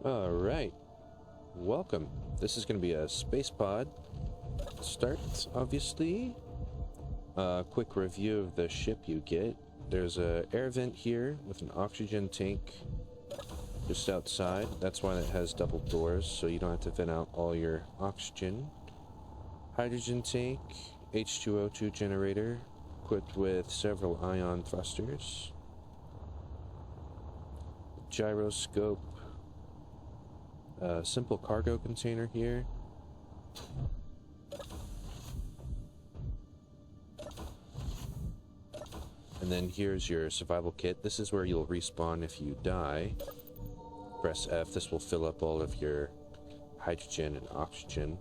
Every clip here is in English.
Alright, welcome. This is going to be a space pod start, obviously. Quick review of the ship you get. There's a air vent here with an oxygen tank just outside. That's why it has double doors, so you don't have to vent out all your oxygen. Hydrogen tank, H2O2 generator, equipped with several ion thrusters. Gyroscope. Simple cargo container here. And then here's your survival kit. This is where you'll respawn if you die. Press F. This will fill up all of your hydrogen and oxygen.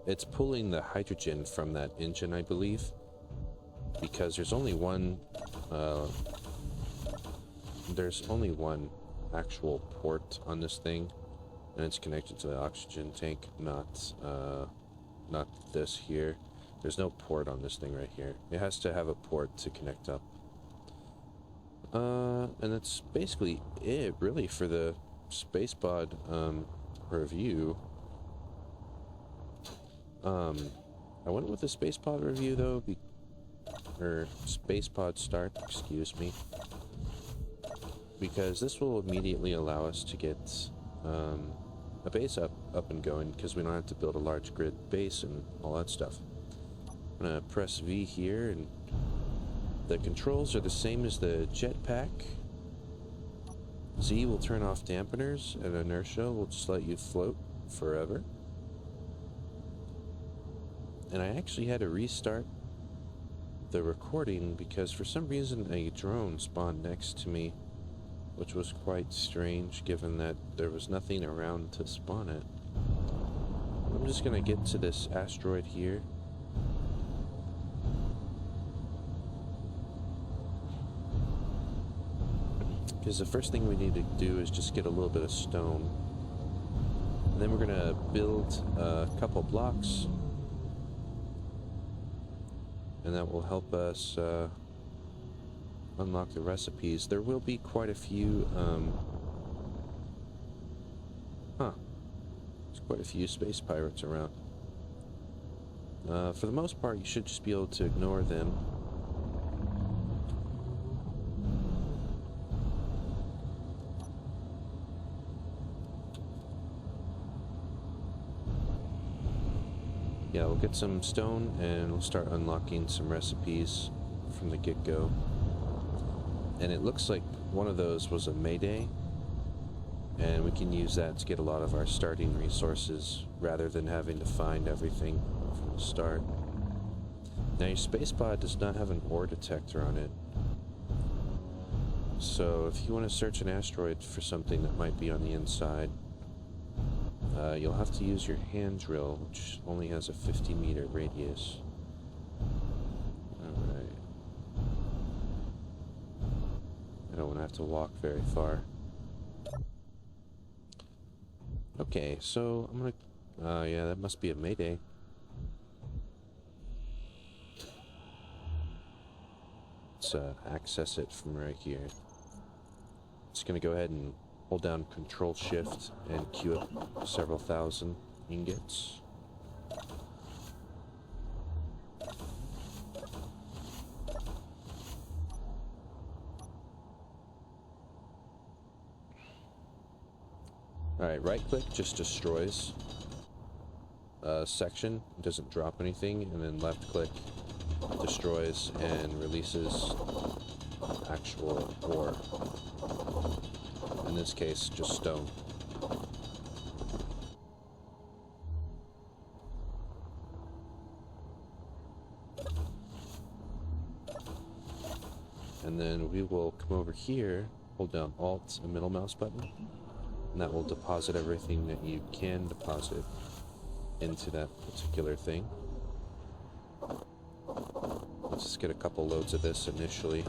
It's pulling the hydrogen from that engine, I believe, because there's only one actual port on this thing, and it's connected to the oxygen tank, not this here. There's no port on this thing right here. It has to have a port to connect up. And that's basically it, really, for the space pod review. I went with the space pod review though, or space pod start, excuse me, because this will immediately allow us to get a base up and going, because we don't have to build a large grid base and all that stuff. I'm gonna press V here, and the controls are the same as the jetpack. Z will turn off dampeners, and inertia will just let you float forever. And I actually had to restart the recording because for some reason a drone spawned next to me, which was quite strange given that there was nothing around to spawn it. I'm just gonna get to this asteroid here. Because the first thing we need to do is just get a little bit of stone. And then we're gonna build a couple blocks, and that will help us unlock the recipes. There will be quite a few, there's quite a few space pirates around. For the most part, you should just be able to ignore them. Yeah, we'll get some stone and we'll start unlocking some recipes from the get-go. And it looks like one of those was a Mayday, and we can use that to get a lot of our starting resources rather than having to find everything from the start. Now your space pod does not have an ore detector on it, so if you want to search an asteroid for something that might be on the inside, you'll have to use your hand drill, which only has a 50-meter radius. Alright. I don't want to have to walk very far. Okay, so I'm gonna... yeah, that must be a Mayday. Let's access it from right here. Just gonna go ahead and hold down Control Shift and queue up several thousand ingots. Alright, right click just destroys a section, it doesn't drop anything, and then left click destroys and releases actual ore. In this case, just stone. And then we will come over here, hold down Alt and middle mouse button, and that will deposit everything that you can deposit into that particular thing. Let's just get a couple loads of this initially.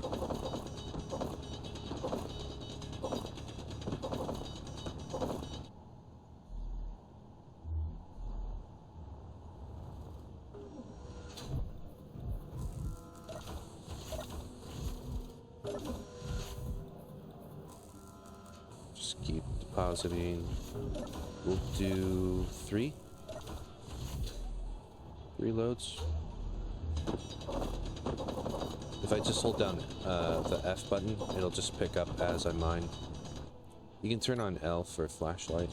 Just keep depositing. We'll do 3 loads. If I just hold down the F button, it'll just pick up as I mine. You can turn on L for a flashlight.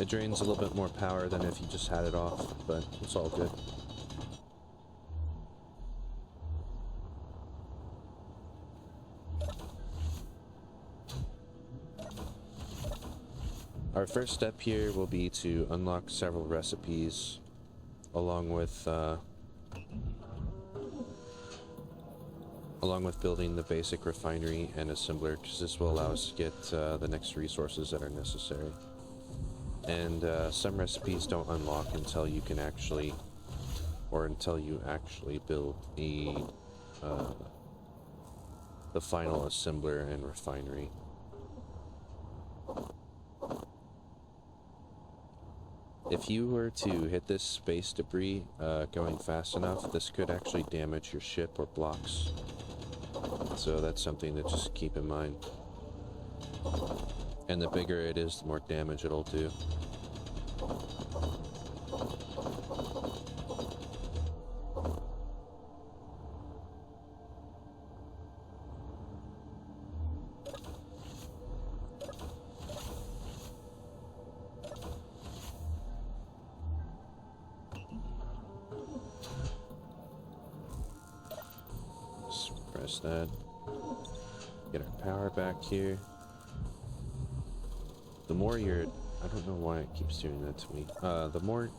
It drains a little bit more power than if you just had it off, but it's all good. Our first step here will be to unlock several recipes along with building the basic refinery and assembler, because this will allow us to get the next resources that are necessary. And some recipes don't unlock until you can actually, or until you actually build the final assembler and refinery. If you were to hit this space debris going fast enough, this could actually damage your ship or blocks. So that's something to just keep in mind. And the bigger it is, the more damage it'll do. Press that. Get our power back here. The more you're... I don't know why it keeps doing that to me. The more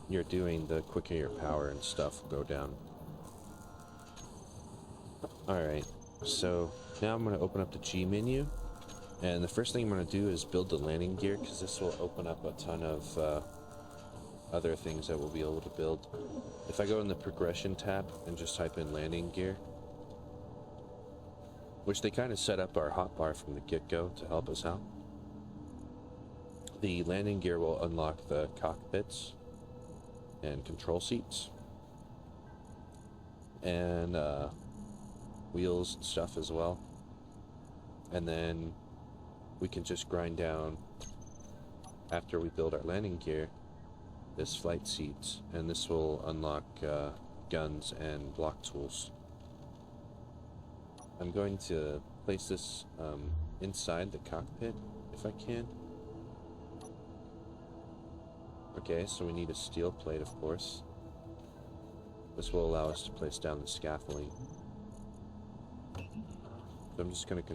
you're doing, the quicker your power and stuff will go down. Alright, so now I'm going to open up the G menu. And the first thing I'm going to do is build the landing gear, because this will open up a ton of other things that we'll be able to build. If I go in the progression tab and just type in landing gear, which they kind of set up our hotbar from the get-go to help us out. The landing gear will unlock the cockpits and control seats and wheels and stuff as well. And then we can just grind down, after we build our landing gear, this flight seats, and this will unlock guns and block tools. I'm going to place this inside the cockpit, if I can. Okay, so we need a steel plate, of course. This will allow us to place down the scaffolding. So I'm just going to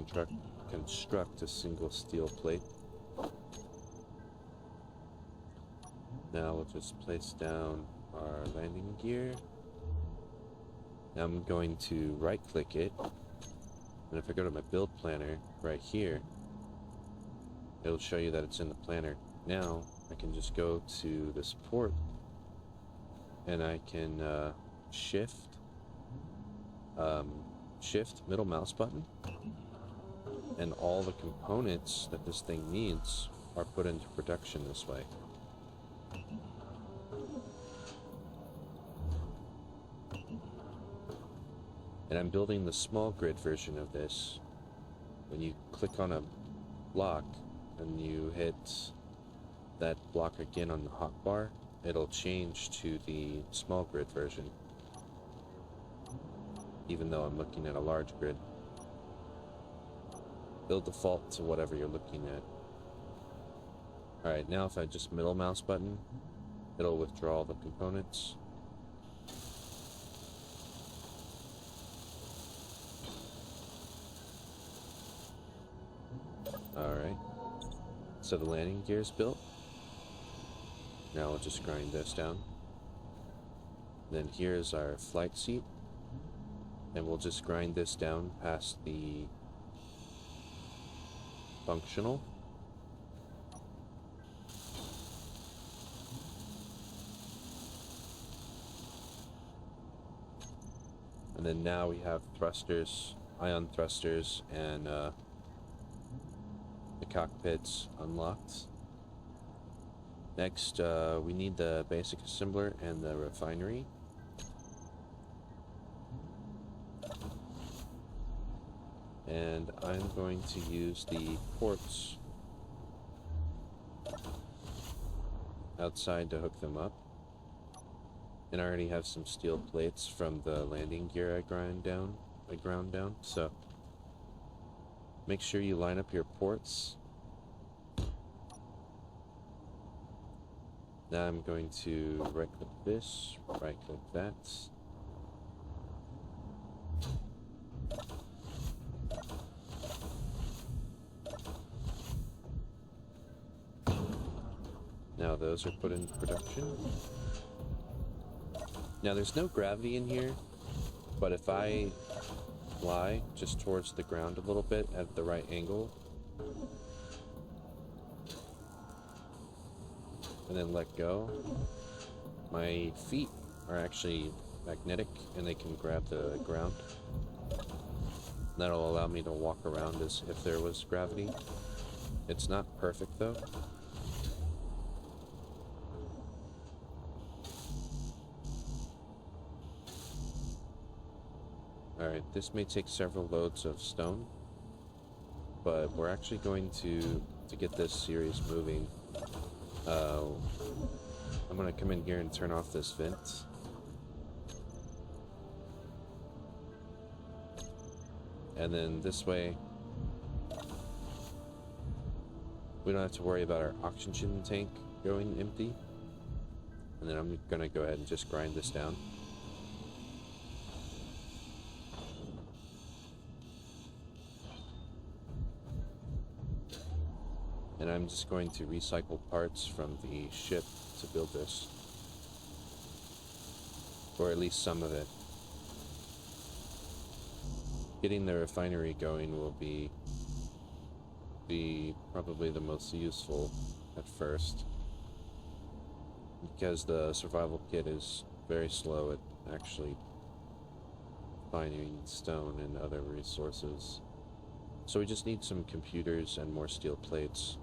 construct a single steel plate. Now we'll just place down our landing gear. Now I'm going to right-click it. And if I go to my build planner right here, it'll show you that it's in the planner. Now I can just go to this port and I can shift middle mouse button, and all the components that this thing needs are put into production this way. And I'm building the small grid version of this. When you click on a block and you hit that block again on the hotbar, it'll change to the small grid version, even though I'm looking at a large grid. It'll default to whatever you're looking at. Alright, now if I just middle mouse button, it'll withdraw all the components. Alright, so the landing gear is built. Now we'll just grind this down. Then here's our flight seat, and we'll just grind this down past the functional. And then now we have thrusters, ion thrusters, and the cockpits unlocked. Next, we need the basic assembler and the refinery. And I'm going to use the ports outside to hook them up. And I already have some steel plates from the landing gear I ground down, so make sure you line up your ports. Now I'm going to right-click this, right-click that. Now those are put in production. Now there's no gravity in here, but if I fly just towards the ground a little bit at the right angle, and then let go, my feet are actually magnetic and they can grab the ground. That'll allow me to walk around as if there was gravity. It's not perfect though. Alright, this may take several loads of stone, but we're actually going to get this series moving. I'm going to come in here and turn off this vent. And then this way, we don't have to worry about our oxygen tank going empty. And then I'm going to go ahead and just grind this down. And I'm just going to recycle parts from the ship to build this. Or at least some of it. Getting the refinery going will be probably the most useful at first. Because the survival kit is very slow at actually finding stone and other resources. So we just need some computers and more steel plates.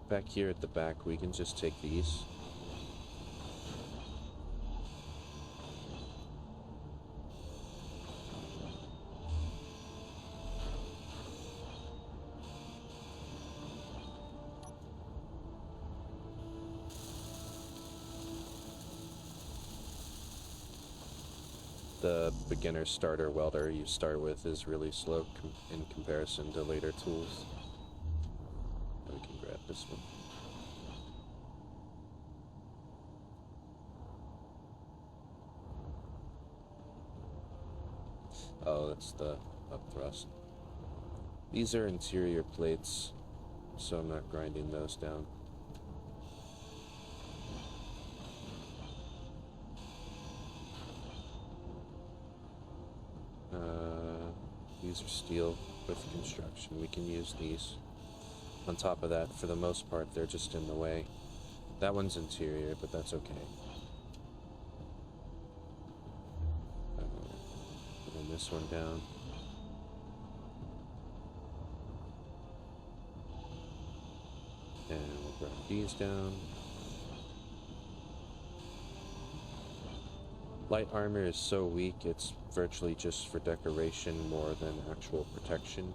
Back here at the back, we can just take these. The beginner starter welder you start with is really slow in comparison to later tools. We can grab this one. Oh, that's the up thrust. These are interior plates, so I'm not grinding those down. These are steel with construction. We can use these. On top of that, for the most part, they're just in the way. That one's interior, but that's okay. Putting this one down. And we'll grab these down. Light armor is so weak, it's virtually just for decoration more than actual protection.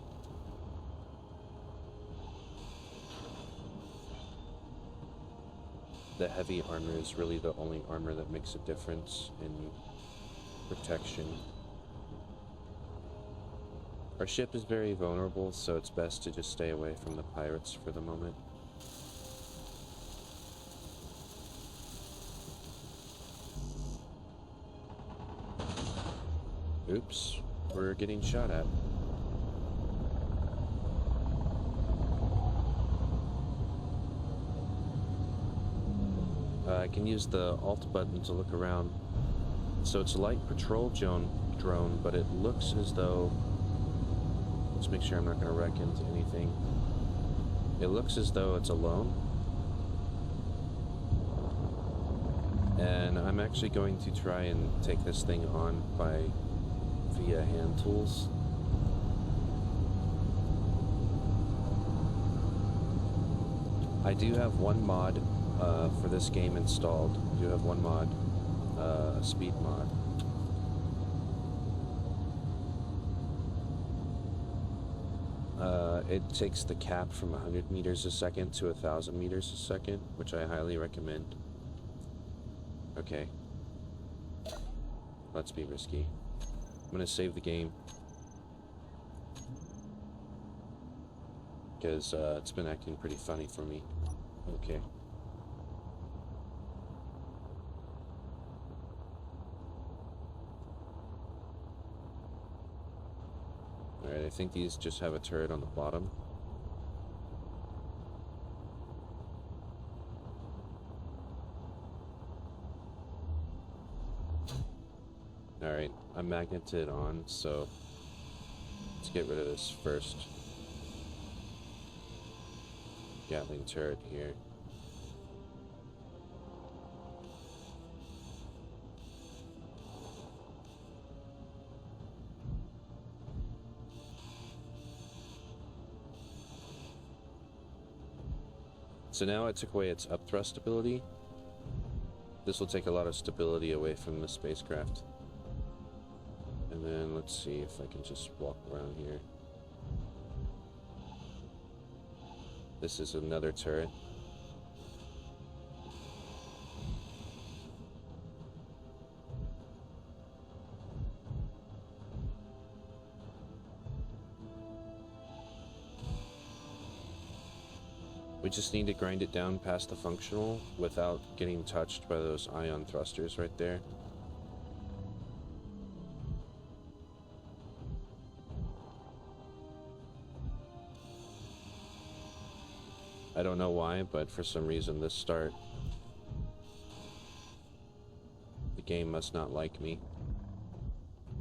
The heavy armor is really the only armor that makes a difference in protection. Our ship is very vulnerable, so it's best to just stay away from the pirates for the moment. Oops, we're getting shot at. I can use the Alt button to look around. So it's a light patrol drone, but it looks as though... Let's make sure I'm not going to wreck into anything. It looks as though it's alone. And I'm actually going to try and take this thing on via hand tools. I do have one mod for this game installed. I do have one mod, a speed mod. It takes the cap from 100 meters a second to 1,000 meters a second, which I highly recommend. Okay. Let's be risky. I'm gonna save the game. Because it's been acting pretty funny for me. Okay. Alright, I think these just have a turret on the bottom. Alright, I'm magneted on, so let's get rid of this first. Gatling turret here. So now it took away its upthrust ability. This will take a lot of stability away from the spacecraft. And then let's see if I can just walk around here. This is another turret. We just need to grind it down past the functional without getting touched by those ion thrusters right there. I don't know why, but for some reason this start, the game must not like me.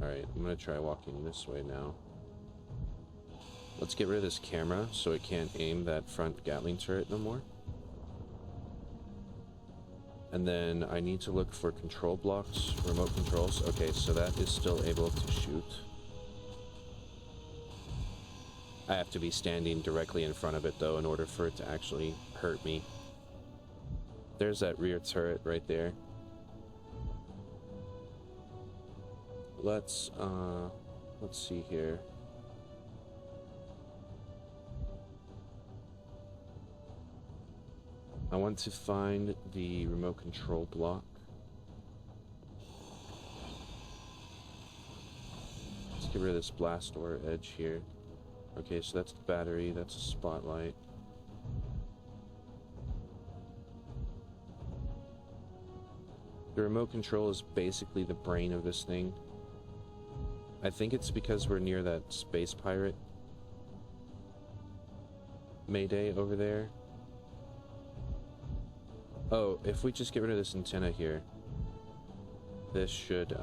Alright, I'm gonna try walking this way now. Let's get rid of this camera so it can't aim that front Gatling turret no more. And then I need to look for control blocks, remote controls. Okay, so that is still able to shoot. I have to be standing directly in front of it though in order for it to actually hurt me. There's that rear turret right there. Let's see here. I want to find the remote control block. Let's get rid of this blast door edge here. Okay, so that's the battery, that's a spotlight. The remote control is basically the brain of this thing. I think it's because we're near that space pirate Mayday over there. Oh, if we just get rid of this antenna here, this should,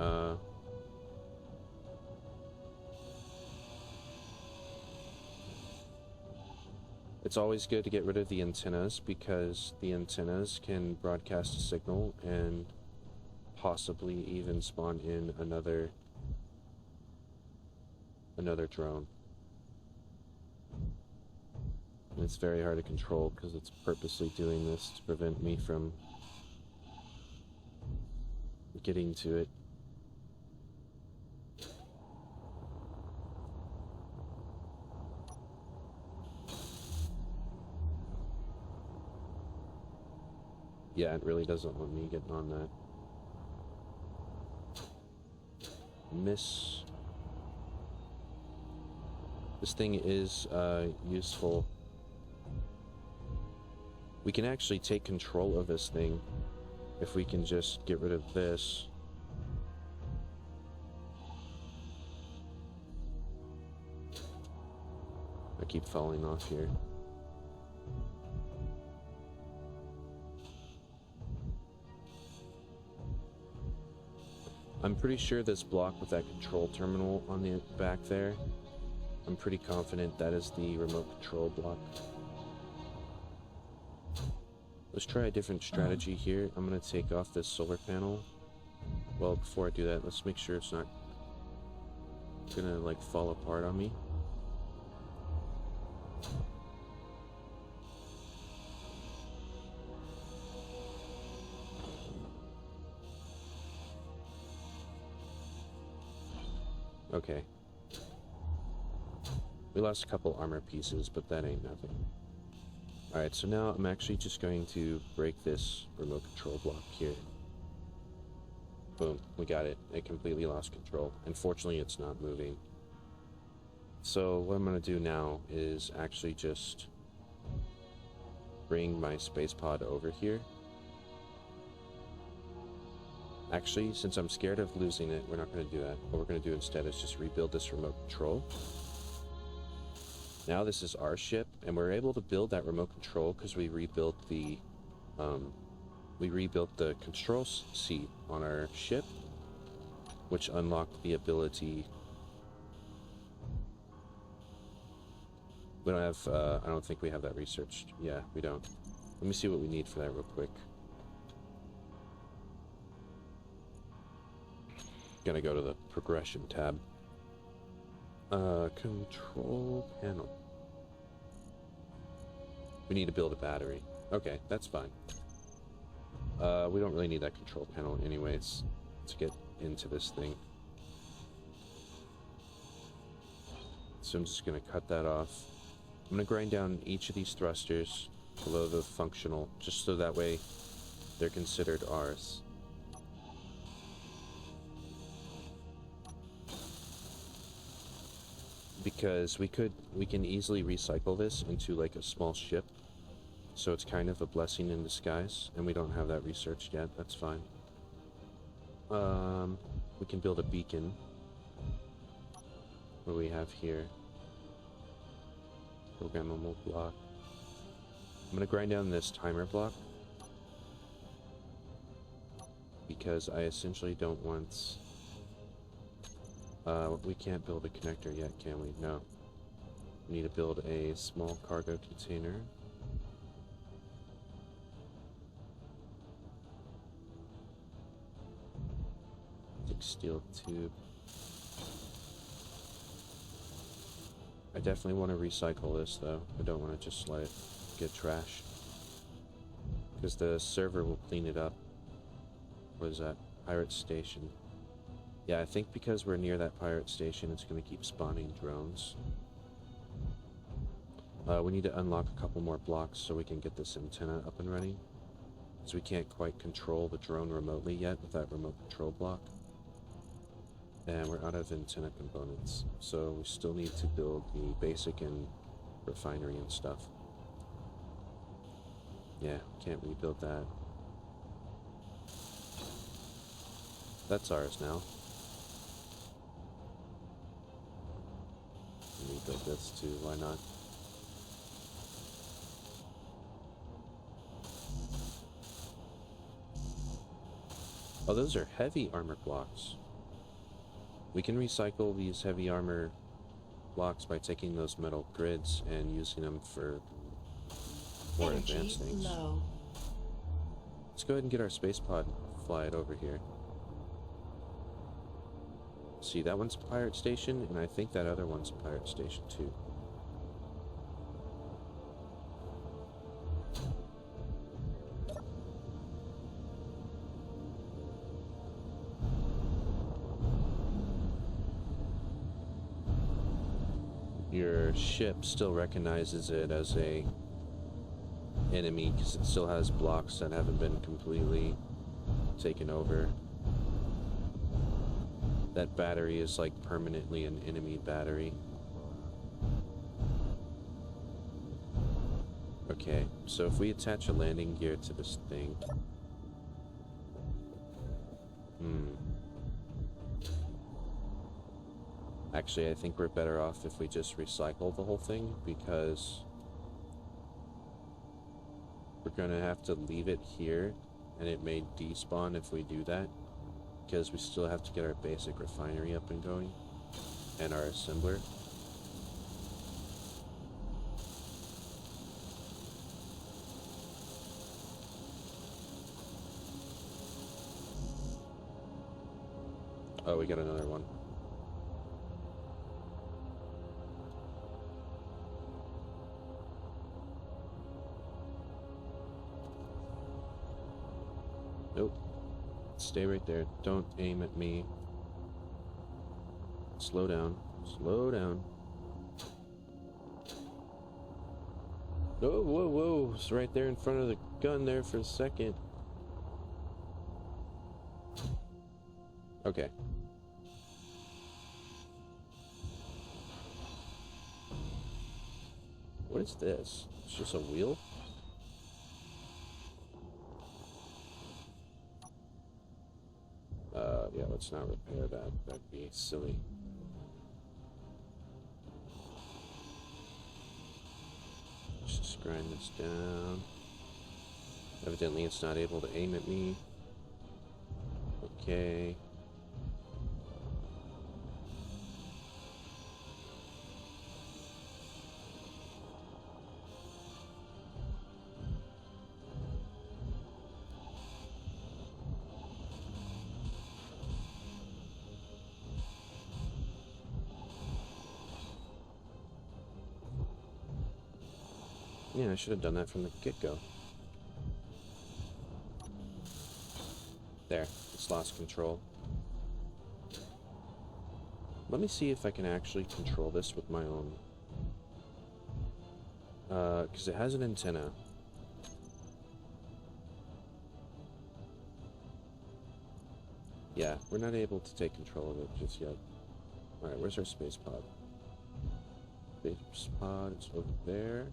it's always good to get rid of the antennas because the antennas can broadcast a signal and possibly even spawn in another drone. And it's very hard to control because it's purposely doing this to prevent me from getting to it. Yeah, it really doesn't want me getting on that. Miss. This thing is useful. We can actually take control of this thing if we can just get rid of this. I keep falling off here. I'm pretty sure this block with that control terminal on the back there, I'm pretty confident that is the remote control block. Let's try a different strategy here. I'm going to take off this solar panel. Well, before I do that, let's make sure it's not going to like fall apart on me. Okay. We lost a couple armor pieces, but that ain't nothing. Alright, so now I'm actually just going to break this remote control block here. Boom, we got it. It completely lost control. Unfortunately, it's not moving. So what I'm going to do now is actually just bring my space pod over here. Actually, since I'm scared of losing it, we're not going to do that. What we're going to do instead is just rebuild this remote control. Now this is our ship, and we're able to build that remote control because we rebuilt the control seat on our ship, which unlocked the ability. We don't have, I don't think we have that researched. Yeah, we don't. Let me see what we need for that real quick. Gotta go to the progression tab. Control panel. We need to build a battery. Okay, that's fine. We don't really need that control panel anyways. Let's get into this thing. So I'm just gonna cut that off. I'm gonna grind down each of these thrusters below the functional, just so that way they're considered ours. Because we can easily recycle this into like a small ship, so it's kind of a blessing in disguise, and we don't have that researched yet. That's fine. We can build a beacon. What do we have here? Programmable block. I'm gonna grind down this timer block because I essentially don't want. We can't build a connector yet, can we? No. We need to build a small cargo container. Thick steel tube. I definitely want to recycle this, though. I don't want to just let it get trashed, because the server will clean it up. What is that? Pirate station. Yeah, I think because we're near that pirate station, it's going to keep spawning drones. We need to unlock a couple more blocks so we can get this antenna up and running, because we can't quite control the drone remotely yet with that remote control block. And we're out of antenna components, so we still need to build the basic and refinery and stuff. Yeah, can't rebuild that. That's ours now. Rebuild this too, why not? Oh, those are heavy armor blocks. We can recycle these heavy armor blocks by taking those metal grids and using them for more advanced things. Low. Let's go ahead and get our space pod, fly it over here. See, that one's pirate station, and I think that other one's pirate station too. Your ship still recognizes it as a enemy because it still has blocks that haven't been completely taken over. That battery is like permanently an enemy battery. Okay, so if we attach a landing gear to this thing... Actually, I think we're better off if we just recycle the whole thing, because we're gonna have to leave it here, and it may despawn if we do that, because we still have to get our basic refinery up and going, and our assembler. Oh, we got another one. Nope. Stay right there. Don't aim at me. Slow down. Slow down. Oh, whoa, whoa. It's right there in front of the gun there for a second. Okay. What is this? It's just a wheel? Yeah, let's not repair that. That'd be silly. Let's just grind this down. Evidently it's not able to aim at me. Okay. Yeah, I should have done that from the get-go. There, it's lost control. Let me see if I can actually control this with my own. Because it has an antenna. Yeah, we're not able to take control of it just yet. Alright, where's our space pod? Space pod is over there.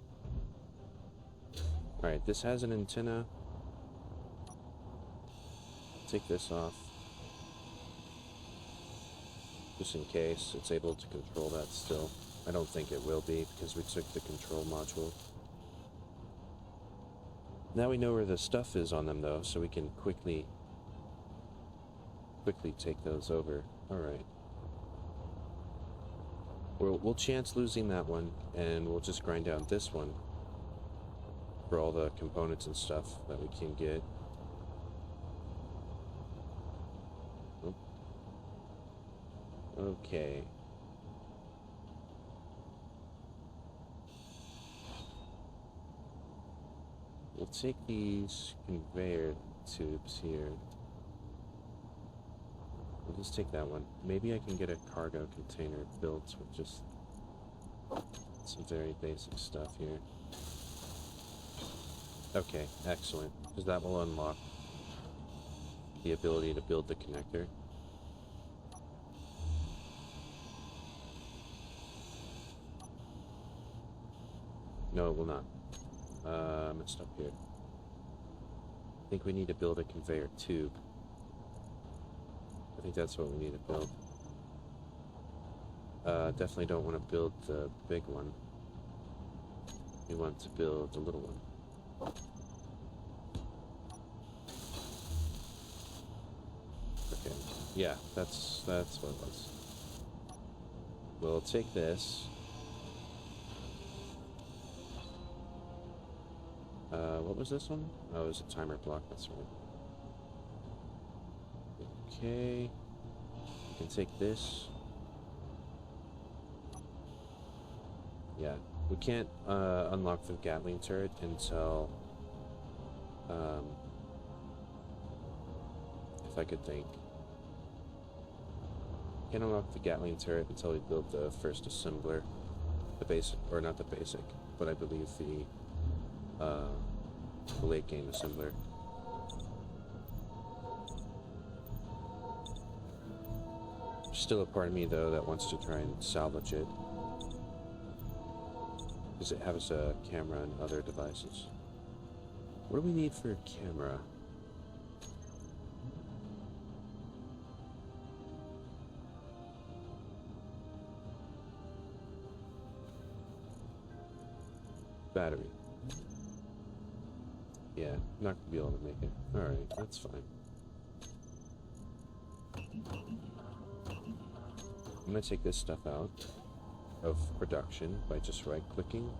Alright, this has an antenna. Take this off. Just in case it's able to control that still. I don't think it will be because we took the control module. Now we know where the stuff is on them though, so we can quickly take those over. Alright. We'll chance losing that one, and we'll just grind down this one for all the components and stuff that we can get. Oh. Okay. We'll take these conveyor tubes here. We'll just take that one. Maybe I can get a cargo container built with just some very basic stuff here. Okay, excellent. Because that will unlock the ability to build the connector. No, it will not. Messed up here. I think we need to build a conveyor tube. I think that's what we need to build. Definitely don't want to build the big one. We want to build the little one. Okay, yeah, that's what it was. We'll take this. What was this one? Oh, it was a timer block, that's right. Okay, we can take this. Yeah, we can't unlock the Gatling turret until, if I could think. Can't unlock the Gatling turret until we build the first assembler. The basic, or not the basic, but I believe the late game assembler. There's still a part of me though that wants to try and salvage it. Because it has a camera and other devices. What do we need for a camera? Battery. Yeah, not gonna be able to make it. Alright, that's fine. I'm gonna take this stuff out of production by just right-clicking.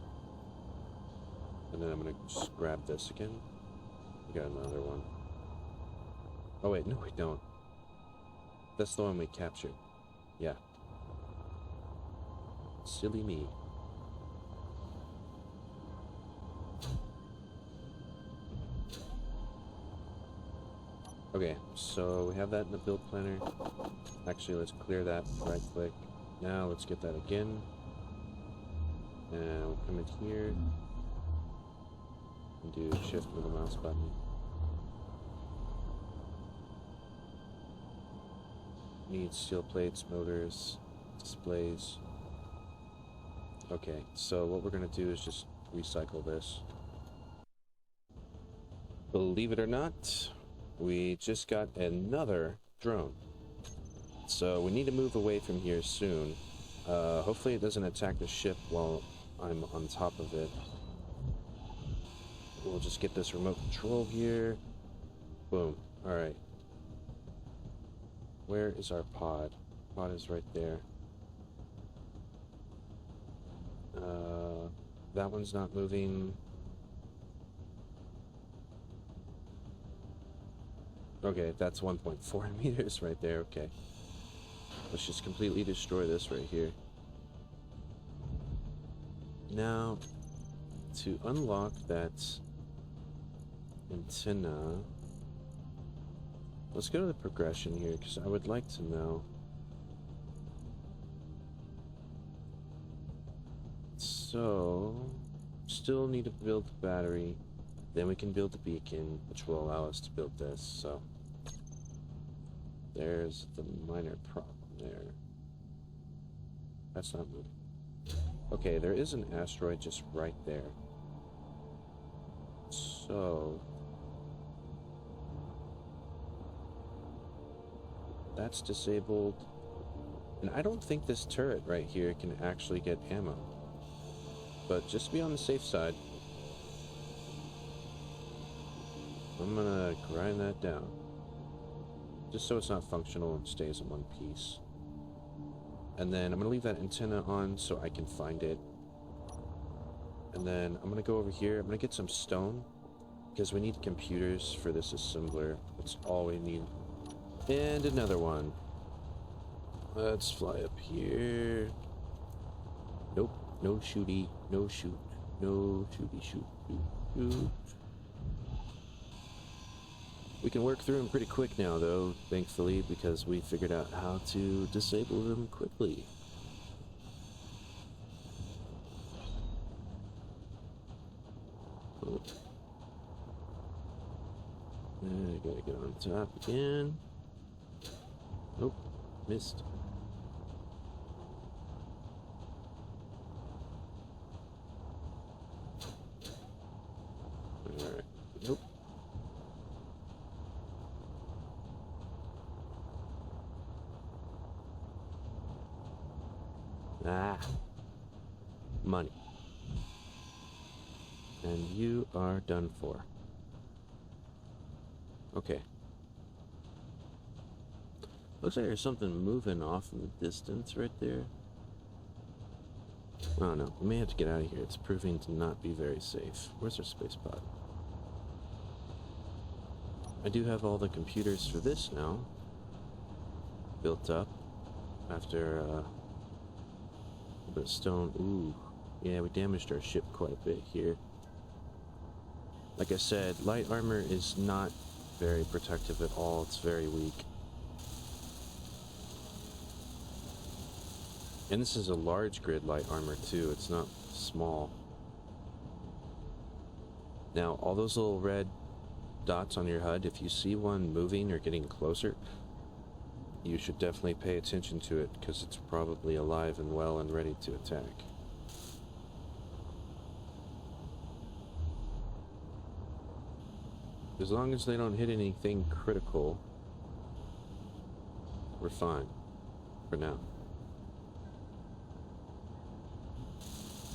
And then I'm gonna just grab this again. We got another one. Oh wait, no we don't. That's the one we captured. Yeah. Silly me. Okay, so we have that in the build planner. Actually, let's clear that, right click. Now let's get that again. And we'll come in here. And do shift with the mouse button. Need steel plates, motors, displays. Okay, so what we're gonna do is just recycle this. Believe it or not, we just got another drone. So we need to move away from here soon. Hopefully it doesn't attack the ship while I'm on top of it. We'll just get this remote control here. Boom. Alright. Where is our pod? Pod is right there. That one's not moving. Okay, that's 1.4 meters right there. Okay. Let's just completely destroy this right here. Now, to unlock that antenna, let's go to the progression here, because I would like to know. So, still need to build the battery, then we can build the beacon, which will allow us to build this, so. There's the minor problem there. That's not moving. Okay, there is an asteroid just right there. So that's disabled. And I don't think this turret right here can actually get ammo. But just to be on the safe side, I'm gonna grind that down. Just so it's not functional and stays in one piece. And then I'm gonna leave that antenna on so I can find it. And then I'm gonna go over here. I'm gonna get some stone because we need computers for this assembler. That's all we need. And another one. Let's fly up here. Nope. No shooty. No shoot. No shooty shoot. Shoot. We can work through them pretty quick now, though, thankfully, because we figured out how to disable them quickly. Oh. I gotta get on top again. Nope, missed. Alright, nope. Ah, money. And you are done for. Okay. Looks like there's something moving off in the distance right there. I don't know. We may have to get out of here. It's proving to not be very safe. Where's our space pod? I do have all the computers for this now. Built up after a bit of stone. Ooh, yeah, we damaged our ship quite a bit here. Like I said, light armor is not very protective at all. It's very weak. And this is a large grid light armor too. It's not small. Now, all those little red dots on your HUD, if you see one moving or getting closer, you should definitely pay attention to it, because it's probably alive and well and ready to attack. As long as they don't hit anything critical, we're fine for now.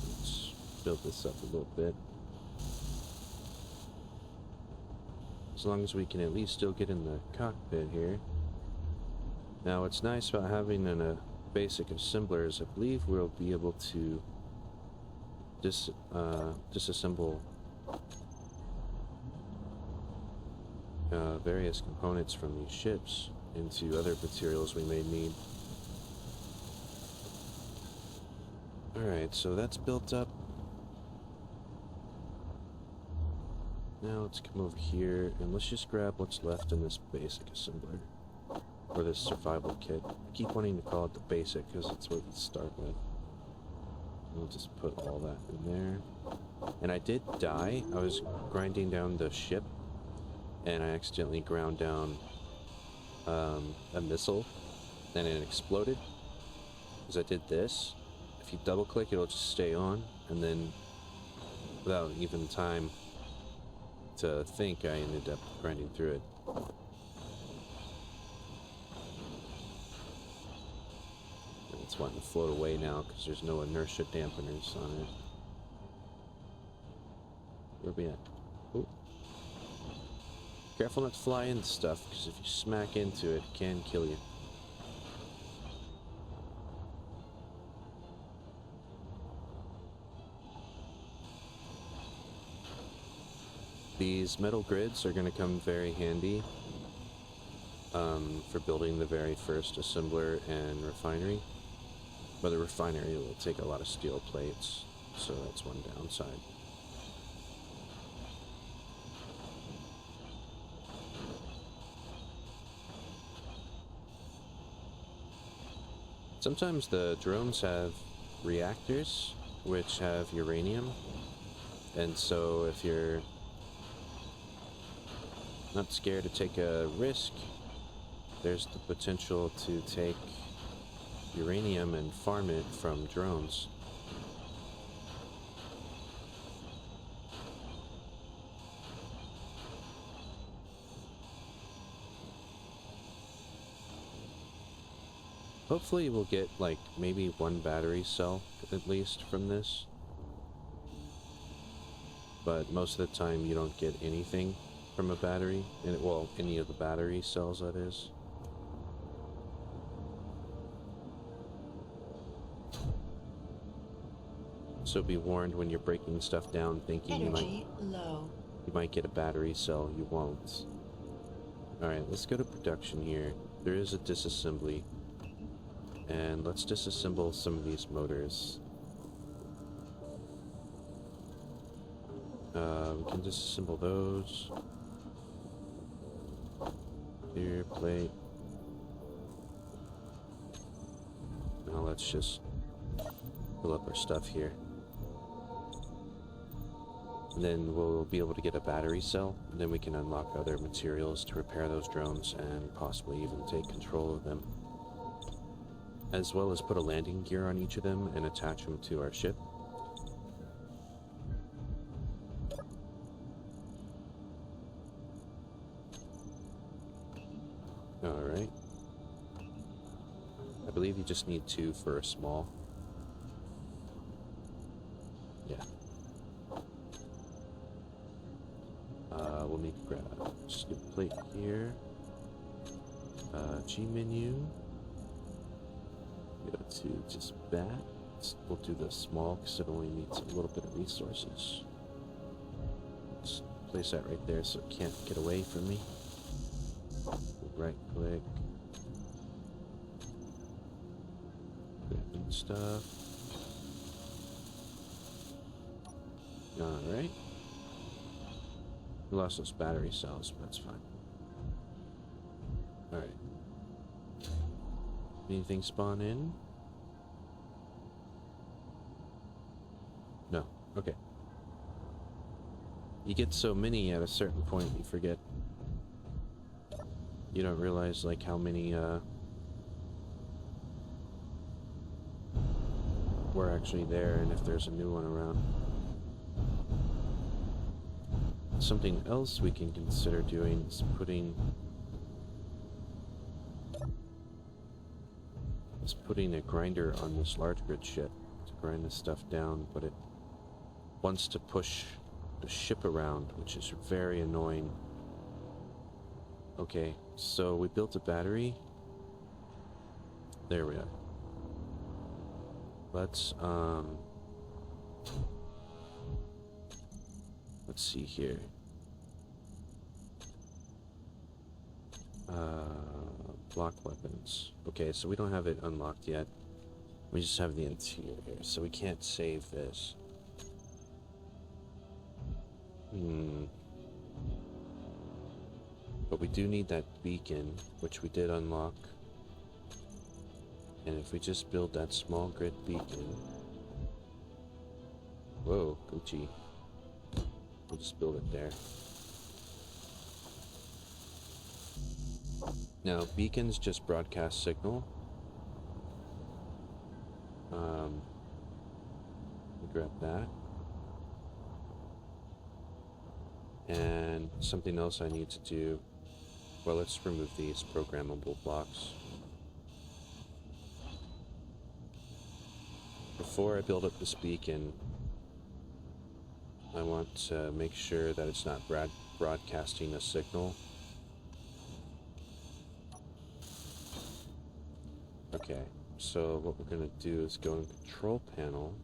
Let's build this up a little bit. As long as we can at least still get in the cockpit here. Now, what's nice about having a basic assembler is I believe we'll be able to disassemble various components from these ships into other materials we may need. Alright, so that's built up. Now let's come over here and let's just grab what's left in this basic assembler. Or this survival kit. I keep wanting to call it the basic because it's what you start with. We'll just put all that in there. And I did die. I was grinding down the ship, and I accidentally ground down a missile, and it exploded. Because I did this. If you double click, it'll just stay on, and then without even time to think, I ended up grinding through it. And it's wanting to float away now because there's no inertia dampeners on it. Where we at? Ooh. Careful not to fly into stuff, because if you smack into it, it can kill you. These metal grids are going to come very handy for building the very first assembler and refinery. But the refinery will take a lot of steel plates, so that's one downside. Sometimes the drones have reactors which have uranium, and so if you're not scared to take a risk, there's the potential to take uranium and farm it from drones. Hopefully we'll get like maybe one battery cell at least from this, but most of the time you don't get anything from a battery, and well, any of the battery cells, that is. So be warned when you're breaking stuff down, thinking Energy you might get a battery cell. You won't. Alright, let's go to production here. There is a disassembly, and let's disassemble some of these motors. We can disassemble those. Here, plate. Now let's just fill up our stuff here. And then we'll be able to get a battery cell, and then we can unlock other materials to repair those drones and possibly even take control of them. As well as put a landing gear on each of them and attach them to our ship. Alright. I believe you just need 2 for a small. Yeah. We'll need to grab just a plate here. G menu. Go to just bat. We'll do the small because it only needs a little bit of resources. Just place that right there so it can't get away from me. Right click. Grabbing stuff. Alright. We lost those battery cells, but that's fine. Alright. Anything spawn in? No. Okay. You get so many at a certain point, you forget. You don't realize, like, how many, were actually there, and if there's a new one around. Something else we can consider doing is putting a grinder on this large grid ship to grind this stuff down, but it wants to push the ship around, which is very annoying. Okay, so we built a battery. There we are. Let's see here. Block weapons. Okay, so we don't have it unlocked yet. We just have the interior, so we can't save this. But we do need that beacon, which we did unlock. And if we just build that small grid beacon, Whoa, Gucci. We'll just build it there. Now, beacons just broadcast signal. Grab that. And something else I need to do. Well, let's remove these programmable blocks. Before I build up this beacon, I want to make sure that it's not broadcasting a signal. Okay, so what we're going to do is go in control panel,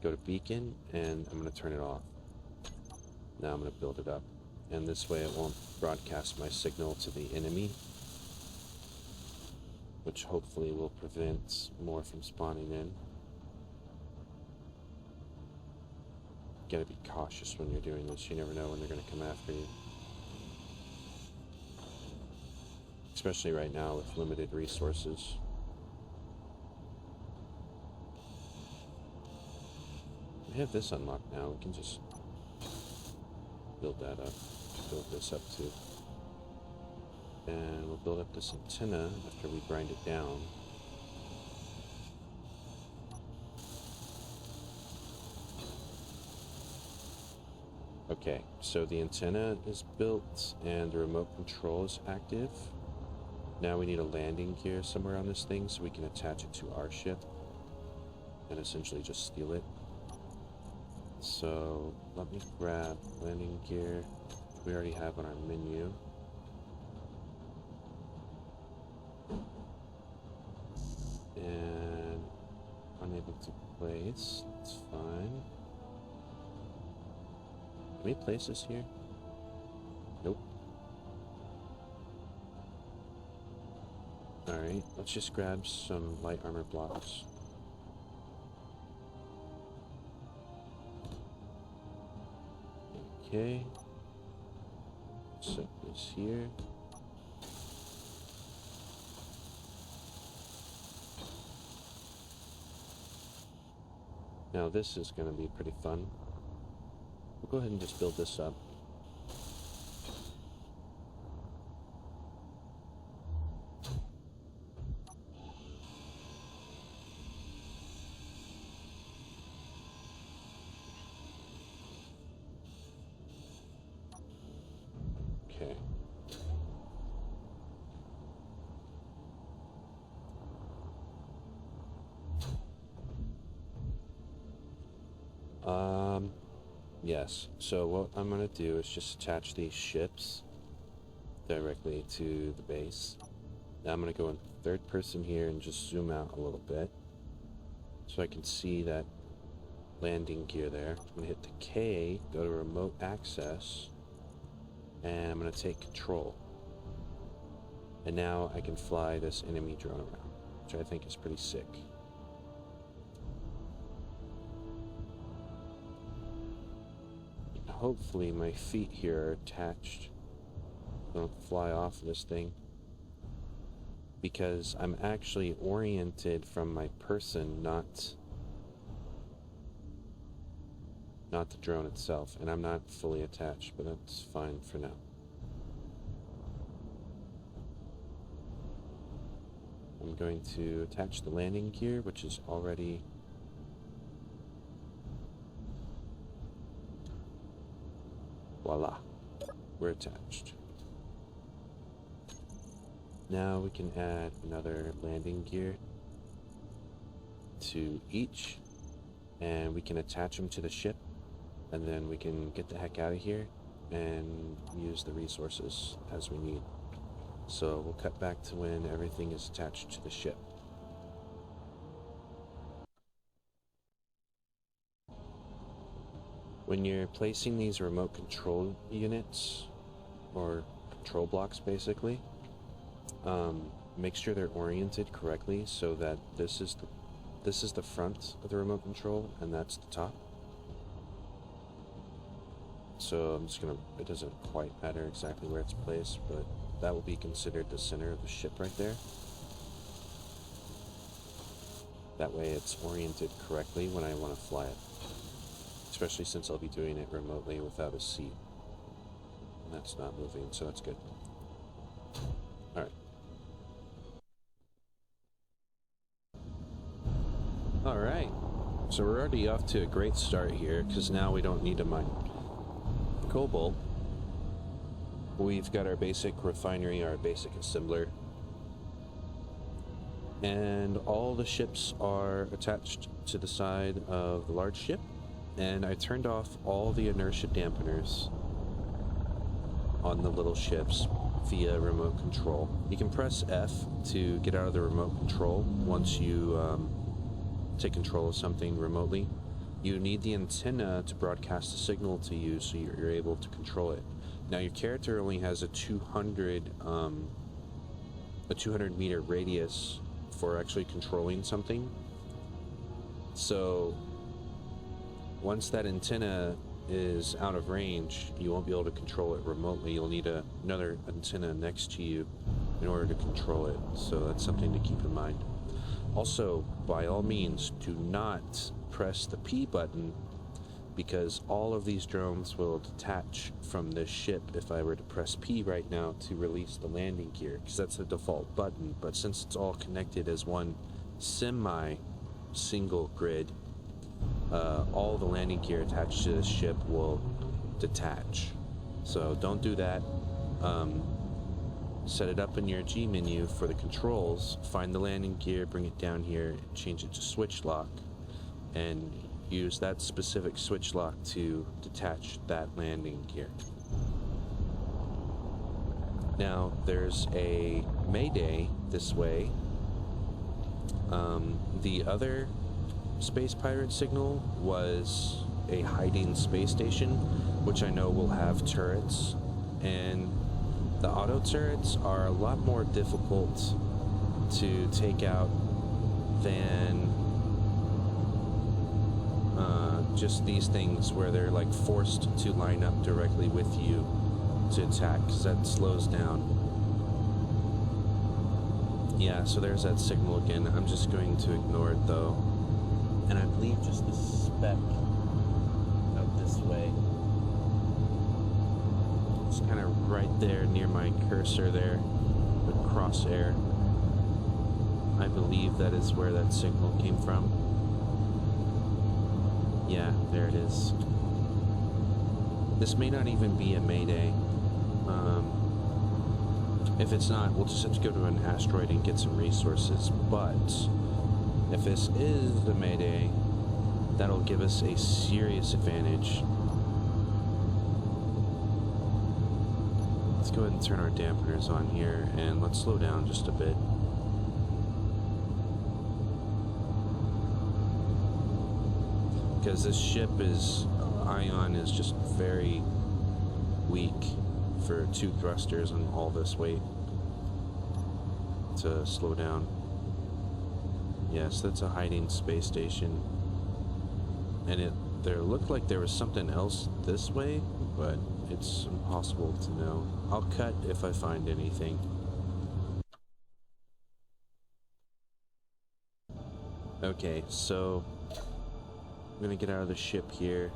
go to beacon, and I'm going to turn it off. Now I'm going to build it up, and this way it won't broadcast my signal to the enemy, which hopefully will prevent more from spawning in. You gotta be cautious when you're doing this. You never know when they're gonna come after you. Especially right now with limited resources. We have this unlocked now. We can just build that up. Build this up too. And we'll build up this antenna after we grind it down. Okay, so the antenna is built and the remote control is active. Now we need a landing gear somewhere on this thing so we can attach it to our ship and essentially just steal it. So let me grab landing gear we already have on our menu. And unable to place, it's fine. Can we place this here? Nope. Alright, let's just grab some light armor blocks. Okay. Set this here. Now this is going to be pretty fun. We'll go ahead and just build this up. Okay. Yes, so what I'm going to do is just attach these ships directly to the base. Now I'm going to go in third person here and just zoom out a little bit so I can see that landing gear there. I'm going to hit the K, go to remote access, and I'm going to take control. And now I can fly this enemy drone around, which I think is pretty sick. Hopefully my feet here are attached, don't fly off this thing, because I'm actually oriented from my person, not the drone itself, and I'm not fully attached, but that's fine for now. I'm going to attach the landing gear, which is already voila, we're attached. Now we can add another landing gear to each, and we can attach them to the ship, and then we can get the heck out of here and use the resources as we need. So we'll cut back to when everything is attached to the ship. When you're placing these remote control units, or control blocks basically, make sure they're oriented correctly so that this is the front of the remote control and that's the top. So I'm just gonna, it doesn't quite matter exactly where it's placed, but that will be considered the center of the ship right there. That way it's oriented correctly when I want to fly it. especially since I'll be doing it remotely without a seat. And that's not moving, so that's good. Alright. Alright. So we're already off to a great start here, because now we don't need to mine cobalt. We've got our basic refinery, our basic assembler. And all the ships are attached to the side of the large ship. And I turned off all the inertia dampeners on the little ships via remote control. You can press F to get out of the remote control once you take control of something remotely. You need the antenna to broadcast a signal to you so you're able to control it. Now your character only has a 200 meter radius for actually controlling something. So once that antenna is out of range, you won't be able to control it remotely. You'll need another antenna next to you in order to control it. So that's something to keep in mind. Also, by all means, do not press the P button, because all of these drones will detach from this ship if I were to press P right now to release the landing gear, because that's the default button. But since it's all connected as one single grid, all the landing gear attached to this ship will detach. So don't do that. Set it up in your G menu for the controls, find the landing gear, bring it down here, change it to switch lock, and use that specific switch lock to detach that landing gear. Now there's a mayday this way. The other space pirate signal was a hiding space station, which I know will have turrets, and the auto turrets are a lot more difficult to take out than just these things where they're like forced to line up directly with you to attack, because that slows down. Yeah, so there's that signal again. I'm just going to ignore it though. And I believe just the speck up this way. It's kind of right there near my cursor there, the crosshair. I believe that is where that signal came from. Yeah, there it is. This may not even be a mayday. If it's not, we'll just have to go to an asteroid and get some resources. But if this is the mayday, that'll give us a serious advantage. Let's go ahead and turn our dampeners on here, and let's slow down just a bit. Because this ship Ion is just very weak for 2 thrusters and all this weight to slow down. Yes, that's a hiding space station. And there looked like there was something else this way, but it's impossible to know. I'll cut if I find anything. Okay, so I'm gonna get out of the ship here.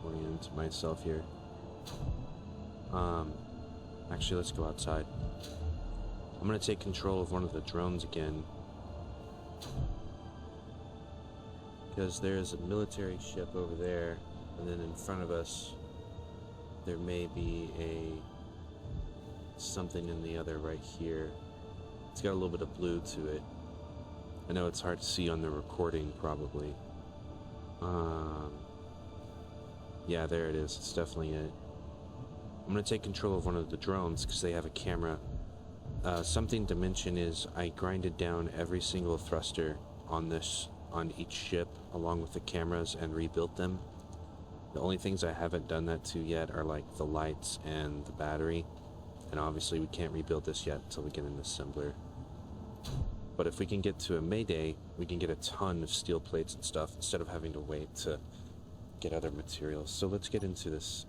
Orient myself here. Actually, let's go outside. I'm gonna take control of one of the drones again, because there's a military ship over there, and then in front of us there may be something in the other right here. It's got a little bit of blue to it. I know it's hard to see on the recording probably. Yeah, there it is. It's definitely it. I'm gonna take control of one of the drones because they have a camera. Something to mention is I grinded down every single thruster on each ship along with the cameras and rebuilt them. The only things I haven't done that to yet are like the lights and the battery, and obviously we can't rebuild this yet until we get an assembler. But if we can get to a mayday, we can get a ton of steel plates and stuff instead of having to wait to get other materials. So let's get into this.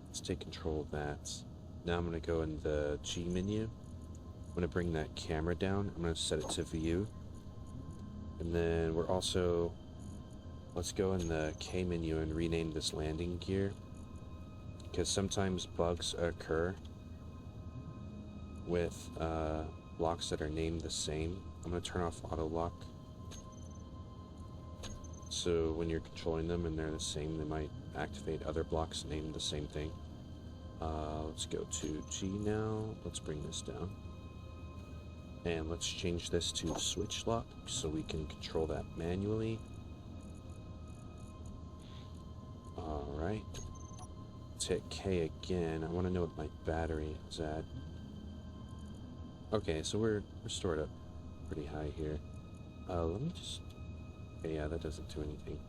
Let's take control of that. Now I'm going to go in the G menu. I'm going to bring that camera down. I'm going to set it to view. And then we're also Let's go in the K menu and rename this landing gear, because sometimes bugs occur with blocks that are named the same. I'm going to turn off auto lock, so when you're controlling them and they're the same, they might activate other blocks named the same thing. Let's go to G now. Let's bring this down. And let's change this to switch lock so we can control that manually. Alright. Let's hit K again. I want to know what my battery is at. Okay, so we're stored up pretty high here. Let me just... Okay, yeah, that doesn't do anything.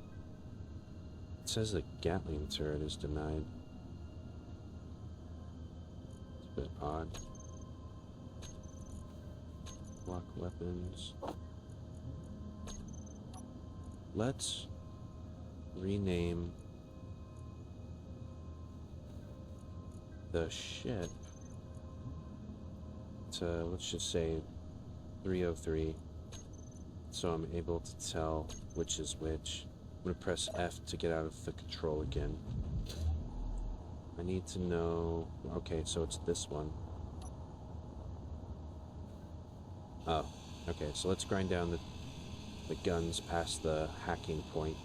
It says the Gatling turret is denied. It's a bit odd. Block weapons. Let's rename the ship to, let's just say, 303, so I'm able to tell which is which. I'm going to press F to get out of the control again. I need to know... Okay, so it's this one. Oh, okay, so let's grind down the guns past the hacking point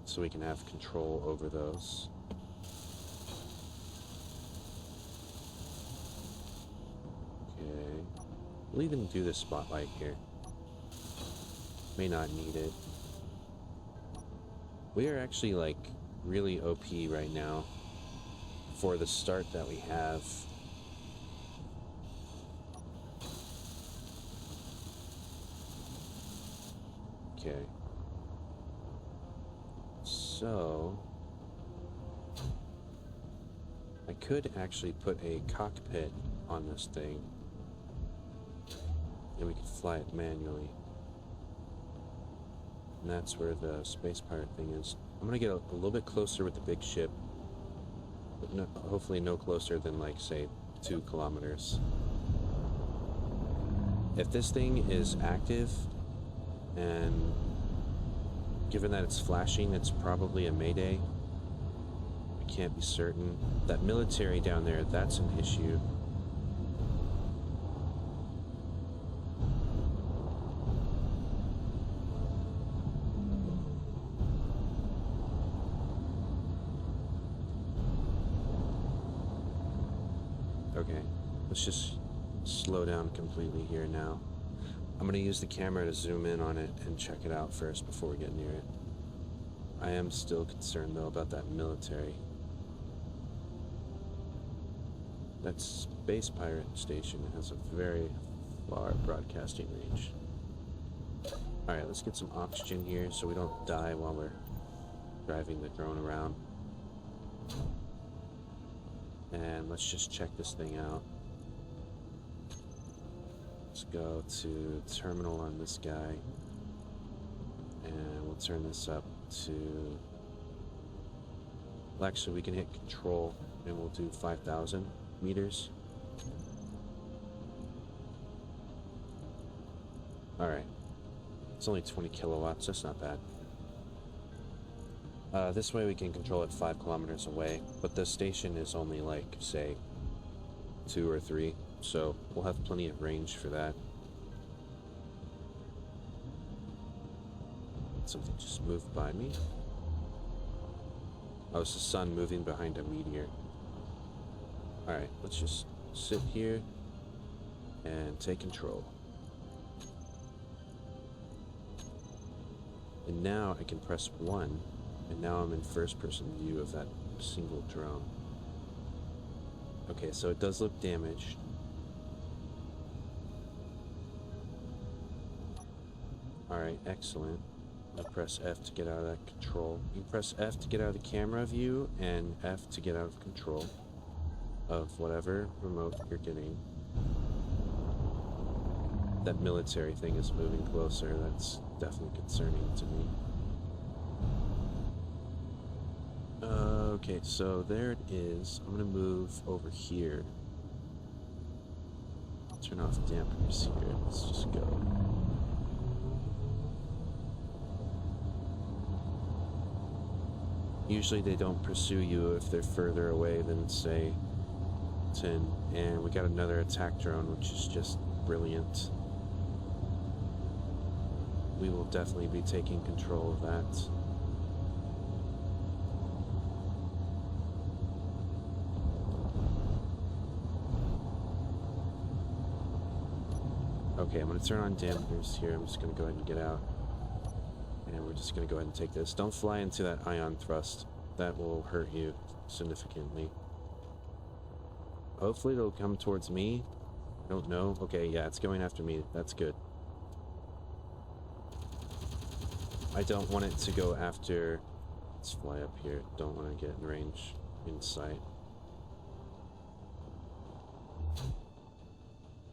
so we can have control over those. Okay. We'll even do the spotlight here. May not need it. We are actually, like, really OP right now for the start that we have. Okay. So I could actually put a cockpit on this thing and we could fly it manually. And that's where the space pirate thing is. I'm gonna get a little bit closer with the big ship, but no, hopefully no closer than, like, say, 2 kilometers. If this thing is active, and given that it's flashing, it's probably a mayday. I can't be certain. That military down there, that's an issue. Okay, let's just slow down completely here now. I'm going to use the camera to zoom in on it and check it out first before we get near it. I am still concerned, though, about that military. That space pirate station has a very far broadcasting range. Alright, let's get some oxygen here so we don't die while we're driving the drone around. And let's just check this thing out. Let's go to terminal on this guy, and we'll turn this up to... Well, actually, we can hit control, and we'll do 5,000 meters. Alright. It's only 20 kilowatts, that's not bad. This way we can control it 5 kilometers away, but the station is only, like, say, 2 or 3. So we'll have plenty of range for that. Something just moved by me. Oh, it's the sun moving behind a meteor. Alright, let's just sit here and take control. And now I can press 1, and now I'm in first person view of that single drone. Okay, so it does look damaged. Alright, excellent. I'll press F to get out of that control. You press F to get out of the camera view, and F to get out of control of whatever remote you're getting. That military thing is moving closer. That's definitely concerning to me. Okay, so there it is. I'm gonna move over here. Turn off dampers here. Let's just go. Usually they don't pursue you if they're further away than, say, 10. And we got another attack drone, which is just brilliant. We will definitely be taking control of that. Okay, I'm going to turn on dampers here. I'm just going to go ahead and get out. And we're just going to go ahead and take this. Don't fly into that ion thrust. That will hurt you significantly. Hopefully it'll come towards me. I don't know. Okay, yeah, it's going after me. That's good. I don't want it to go after... Let's fly up here. Don't want to get in range, in sight.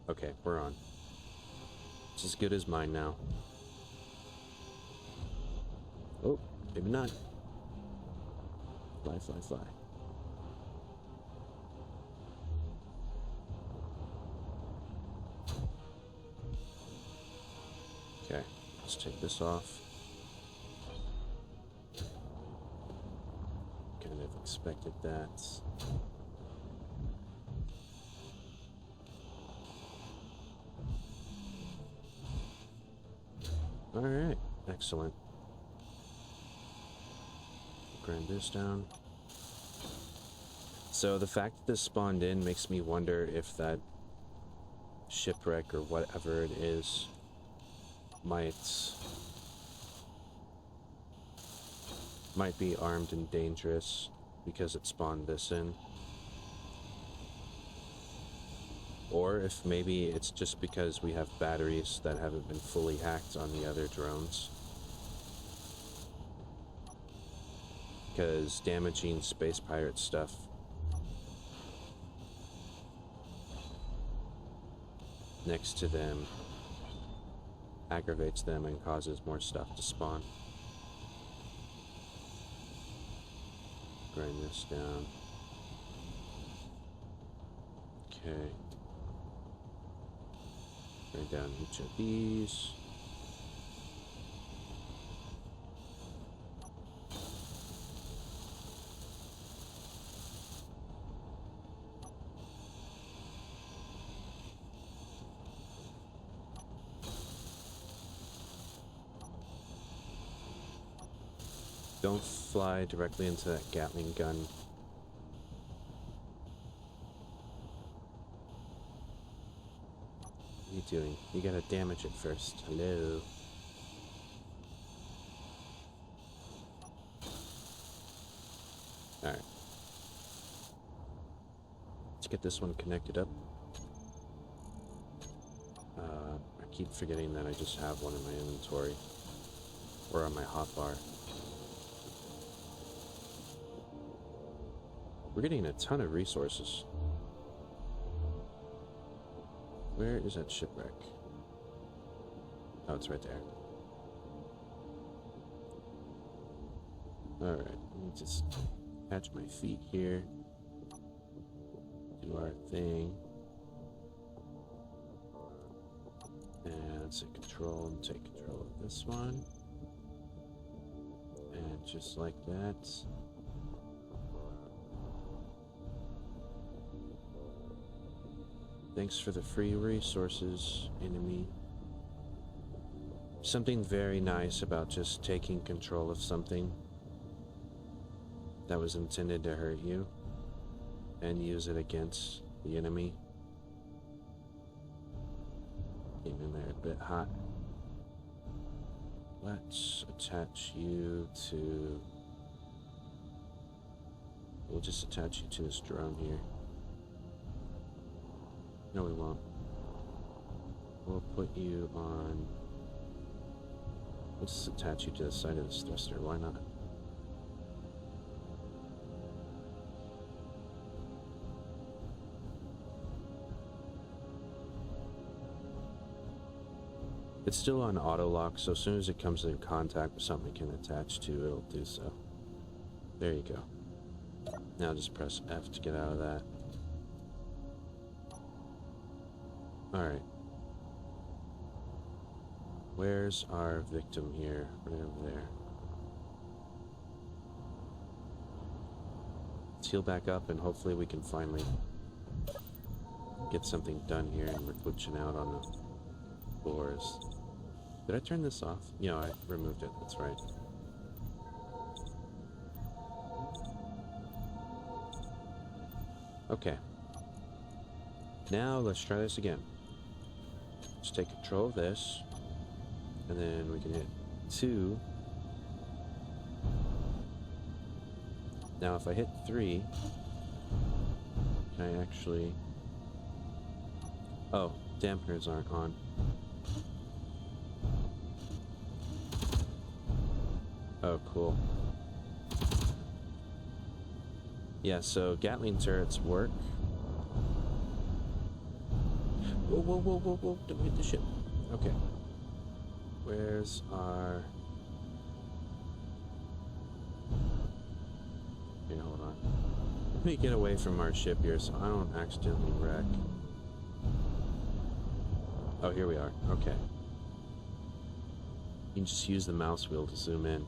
Okay, we're on. It's as good as mine now. Oh, maybe not. Fly, fly, fly. Okay, let's take this off. Kind of expected that. Alright, excellent. Grind this down. So the fact that this spawned in makes me wonder if that shipwreck or whatever it is might be armed and dangerous because it spawned this in. Or if maybe it's just because we have batteries that haven't been fully hacked on the other drones. Because damaging space pirate stuff next to them aggravates them and causes more stuff to spawn. Grind this down. Okay. Grind down each of these. Don't fly directly into that Gatling gun. What are you doing? You gotta damage it first. Hello. Alright. Let's get this one connected up. I keep forgetting that I just have one in my inventory. Or on my hotbar. We're getting a ton of resources. Where is that shipwreck? Oh, it's right there. Alright, let me just catch my feet here. Do our thing. And let's take control and take control of this one. And just like that. Thanks for the free resources, enemy. Something very nice about just taking control of something that was intended to hurt you and use it against the enemy. Came in there a bit hot. Let's attach you to... We'll just attach you to this drone here. No, we won't. We'll put you on... Let's just attach you to the side of this thruster, why not? It's still on auto lock, so as soon as it comes in contact with something it can attach to, it'll do so. There you go. Now just press F to get out of that. Alright. Where's our victim here? Right over there. Let's heal back up and hopefully we can finally get something done here, and we're glitching out on the floors. Did I turn this off? Yeah, I removed it. That's right. Okay. Now let's try this again. Let's take control of this, and then we can hit 2. Now if I hit 3, can I actually... Oh, dampeners aren't on. Oh, cool. Yeah, so Gatling turrets work. Whoa, whoa, whoa, whoa, whoa, don't hit the ship. Okay. Where's our... Here, hold on. Let me get away from our ship here so I don't accidentally wreck. Oh, here we are. Okay. You can just use the mouse wheel to zoom in.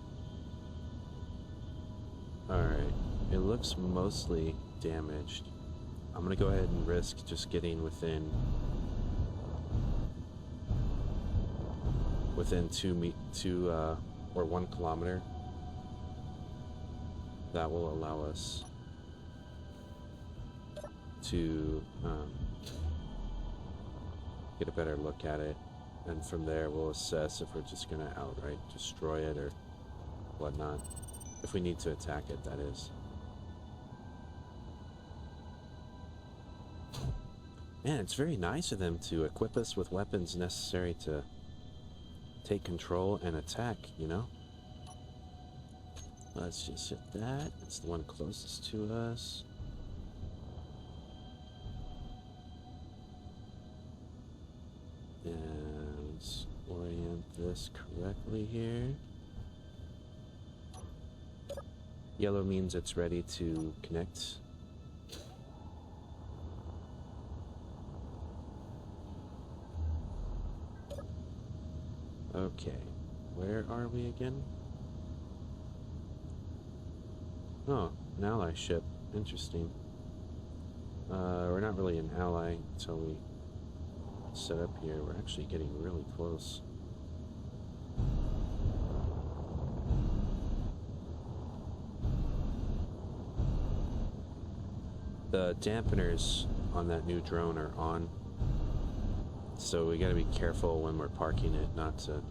Alright. It looks mostly damaged. I'm gonna go ahead and risk just getting within 2 or 1 kilometer. That will allow us to get a better look at it, and from there we'll assess if we're just gonna outright destroy it or whatnot. If we need to attack it, that is. Man, it's very nice of them to equip us with weapons necessary to take control and attack, you know? Let's just hit that. It's the one closest to us. And let's orient this correctly here. Yellow means it's ready to connect. Okay, where are we again? Oh, an ally ship. Interesting. We're not really an ally until we set up here. We're actually getting really close. The dampeners on that new drone are on, so we gotta be careful when we're parking it not to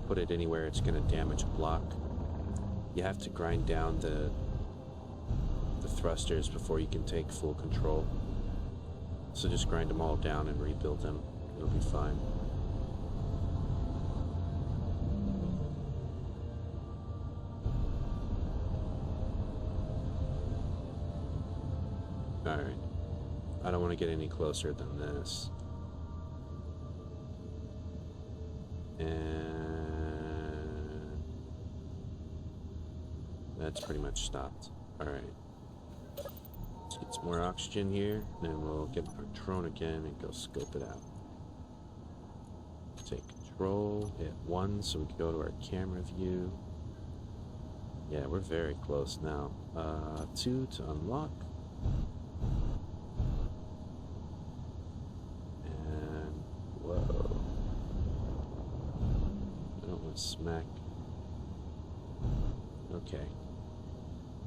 put it anywhere it's gonna damage a block. You have to grind down the thrusters before you can take full control. So just grind them all down and rebuild them. It'll be fine. Alright. I don't want to get any closer than this. And that's pretty much stopped. Alright. Let's get some more oxygen here, and then we'll get our drone again and go scope it out. Take control, hit 1 so we can go to our camera view. Yeah, we're very close now. 2 to unlock. And whoa. I don't want to smack. Okay.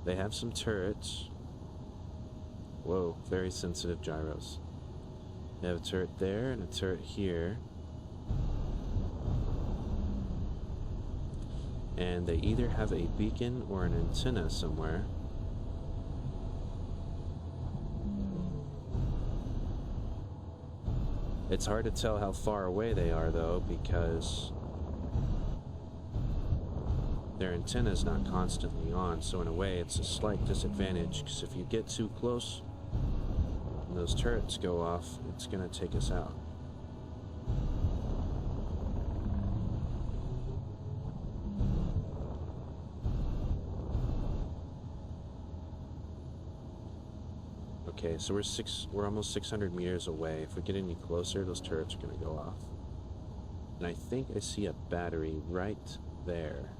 They have some turrets. Whoa, very sensitive gyros. They have a turret there and a turret here. And they either have a beacon or an antenna somewhere. It's hard to tell how far away they are though, because their antenna is not constantly on, so in a way it's a slight disadvantage, because if you get too close and those turrets go off, it's going to take us out. Okay, so we're almost 600 meters away. If we get any closer, those turrets are going to go off. And I think I see a battery right there.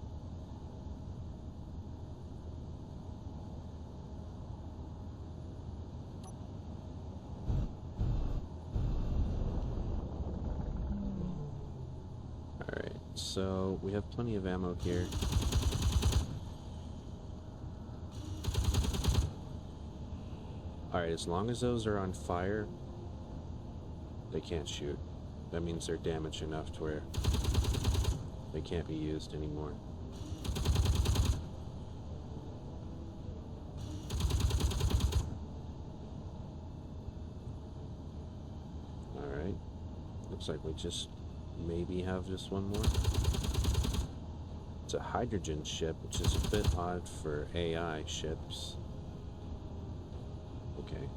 so we have plenty of ammo here. Alright, as long as those are on fire, they can't shoot. That means they're damaged enough to where they can't be used anymore. Alright. Looks like we just maybe have just one more. It's a hydrogen ship, which is a bit odd for AI ships. Okay.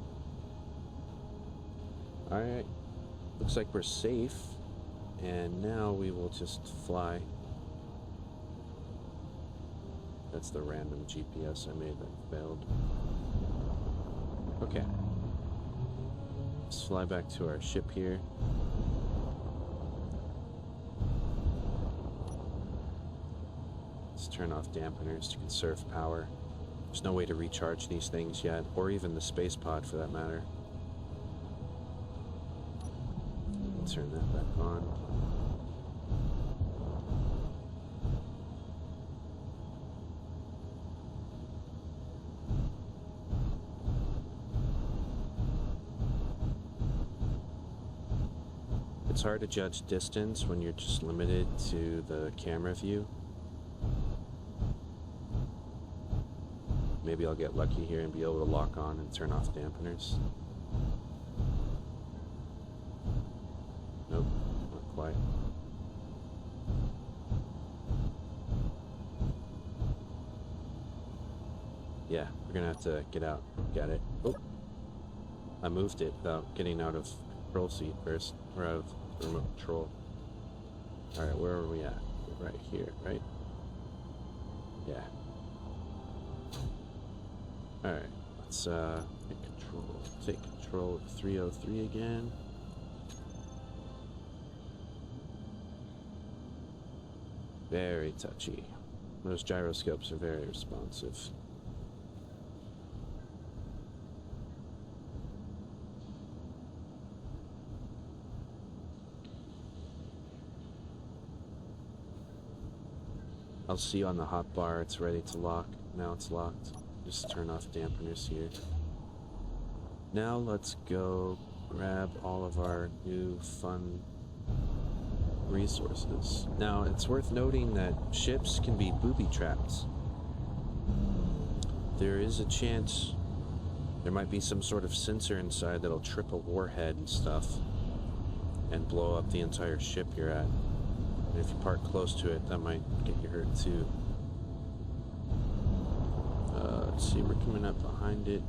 Alright. Looks like we're safe. And now we will just fly. That's the random GPS I made that failed. Okay. Let's fly back to our ship here. Let's turn off dampeners to conserve power. There's no way to recharge these things yet, or even the space pod for that matter. Turn that back on. It's hard to judge distance when you're just limited to the camera view. Maybe I'll get lucky here and be able to lock on and turn off dampeners. Nope, not quite. Yeah, we're gonna have to get out. Got it. Oh, I moved it without getting out of control seat first, or out of the remote control. Alright, where are we at? We're right here, right? Yeah. Alright, let's take control of 303 again. Very touchy. Those gyroscopes are very responsive. I'll see on the hotbar it's ready to lock. Now it's locked. Just turn off dampeners here. Now let's go grab all of our new fun resources. Now it's worth noting that ships can be booby-trapped. There is a chance there might be some sort of sensor inside that'll trip a warhead and stuff and blow up the entire ship you're at. And if you park close to it, that might get you hurt too. Let's see, we're coming up behind it.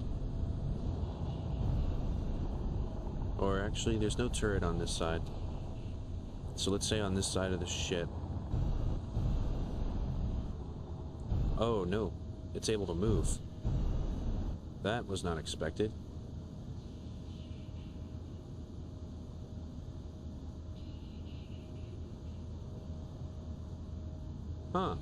Or actually, there's no turret on this side. So let's say on this side of the ship. Oh no, it's able to move. That was not expected. Huh.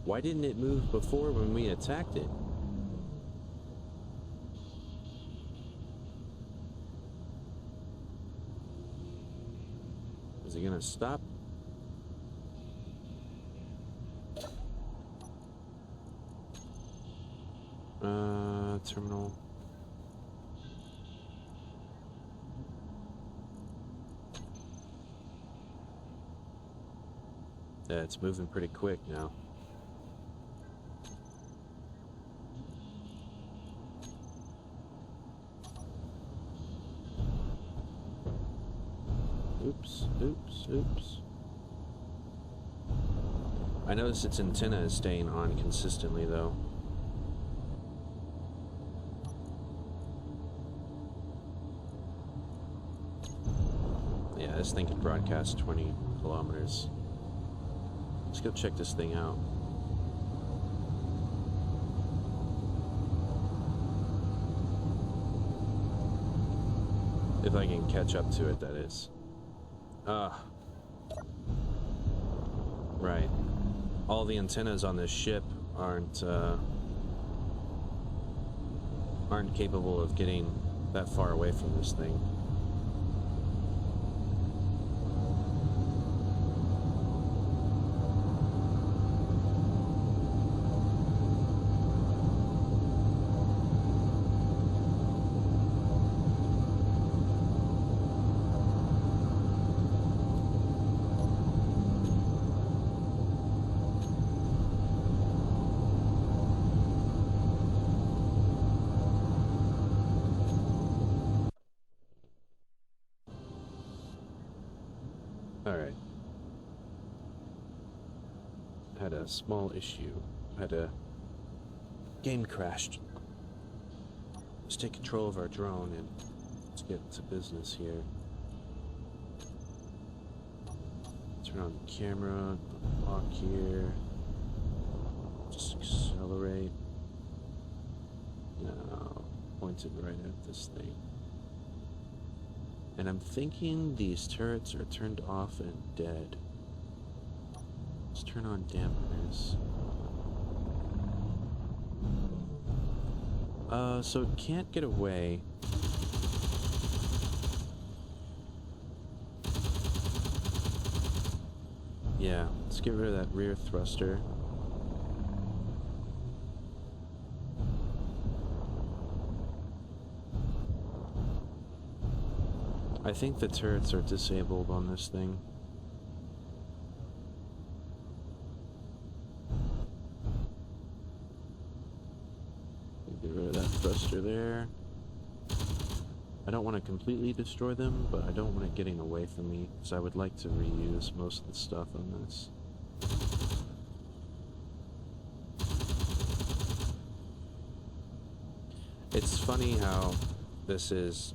Why didn't it move before when we attacked it? Is it gonna stop? Terminal. Yeah, it's moving pretty quick now. Oops, oops, oops. I notice its antenna is staying on consistently though. Yeah, this thing can broadcast 20 kilometers. Let's go check this thing out. If I can catch up to it, that is. Right. All the antennas on this ship aren't capable of getting that far away from this thing. Alright. Had a small issue. Had a game crashed. Let's take control of our drone and let's get to business here. Turn on the camera, lock here. Just accelerate. Now, point it right at this thing. And I'm thinking these turrets are turned off and dead. Let's turn on dampeners. So it can't get away. Yeah, let's get rid of that rear thruster. I think the turrets are disabled on this thing. Get rid of that thruster there. I don't want to completely destroy them, but I don't want it getting away from me, because I would like to reuse most of the stuff on this. It's funny how this is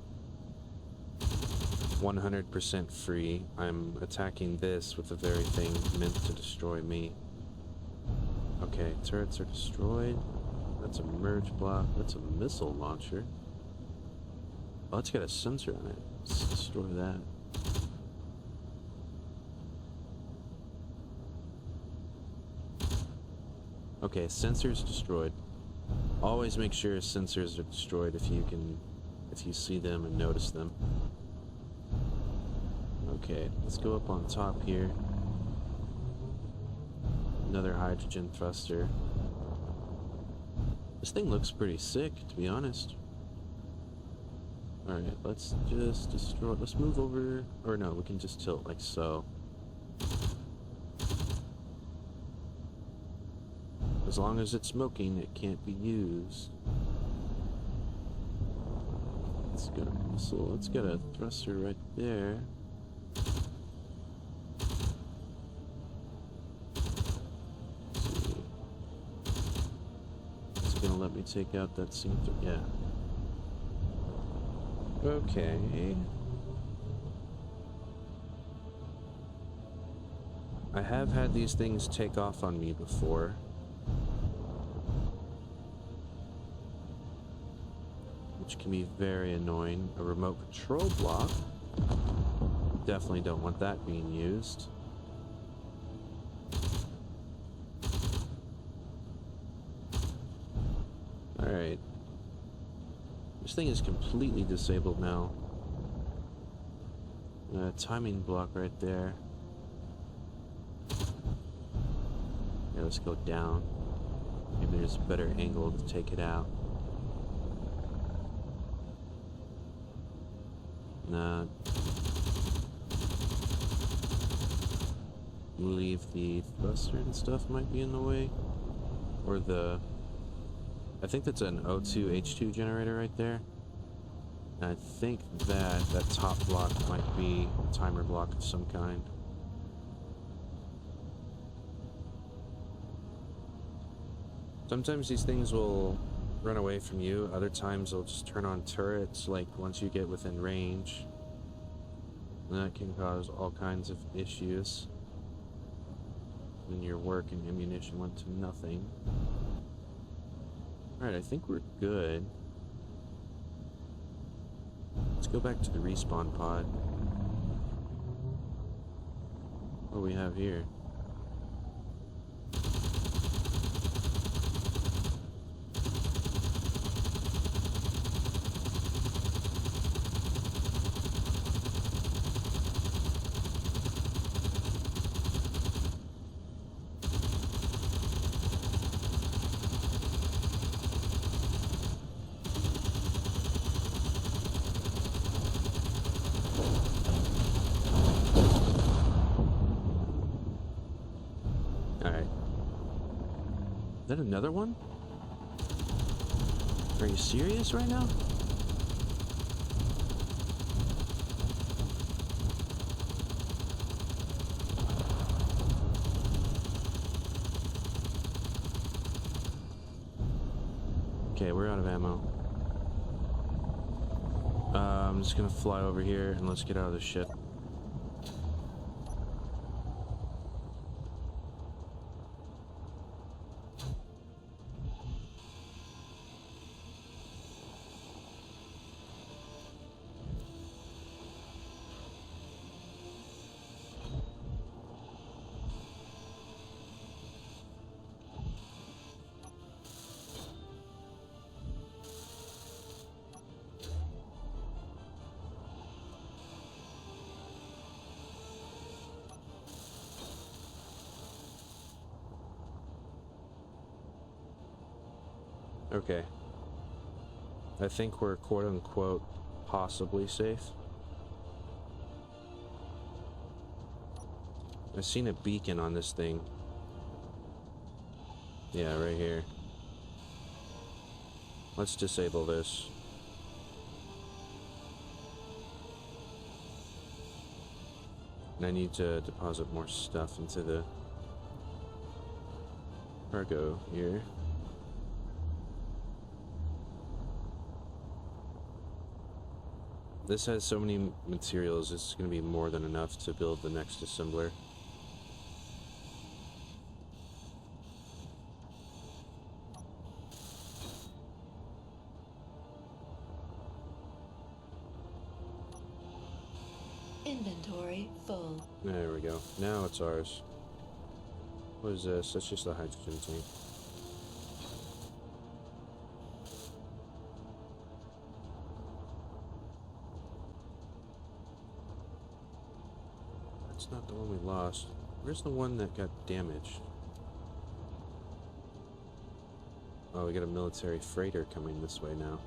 100% free. I'm attacking this with the very thing meant to destroy me. Okay, turrets are destroyed. That's a merge block. That's a missile launcher. Oh, it's got a sensor on it. Let's destroy that. Okay, sensors destroyed. Always make sure sensors are destroyed if you see them and notice them. Okay, let's go up on top here. Another hydrogen thruster. This thing looks pretty sick, to be honest. Alright, let's just destroy... Let's move over... Or no, we can just tilt like so. As long as it's smoking, it can't be used. Let's get a missile. Let's get a thruster right there. Gonna let me take out that scene. Yeah. Okay. I have had these things take off on me before. Which can be very annoying. A remote control block. Definitely don't want that being used. Alright. This thing is completely disabled now. Timing block right there. Yeah, let's go down. Maybe there's a better angle to take it out. Nah. Leave the thruster and stuff might be in the way. Or the... I think that's an O2H2 generator right there. And I think that top block might be a timer block of some kind. Sometimes these things will run away from you, other times they'll just turn on turrets, like once you get within range. And that can cause all kinds of issues. Then your work and ammunition went to nothing. Alright, I think we're good. Let's go back to the respawn pod. What do we have here? Is that another one? Are you serious right now? Okay, we're out of ammo. I'm just gonna fly over here and let's get out of the ship. Okay. I think we're quote-unquote possibly safe. I've seen a beacon on this thing. Yeah, right here. Let's disable this. And I need to deposit more stuff into the cargo here. This has so many materials, it's going to be more than enough to build the next assembler. Inventory full. There we go. Now it's ours. What is this? That's just a hydrogen tank. That's not the one we lost. Where's the one that got damaged? Oh, we got a military freighter coming this way now.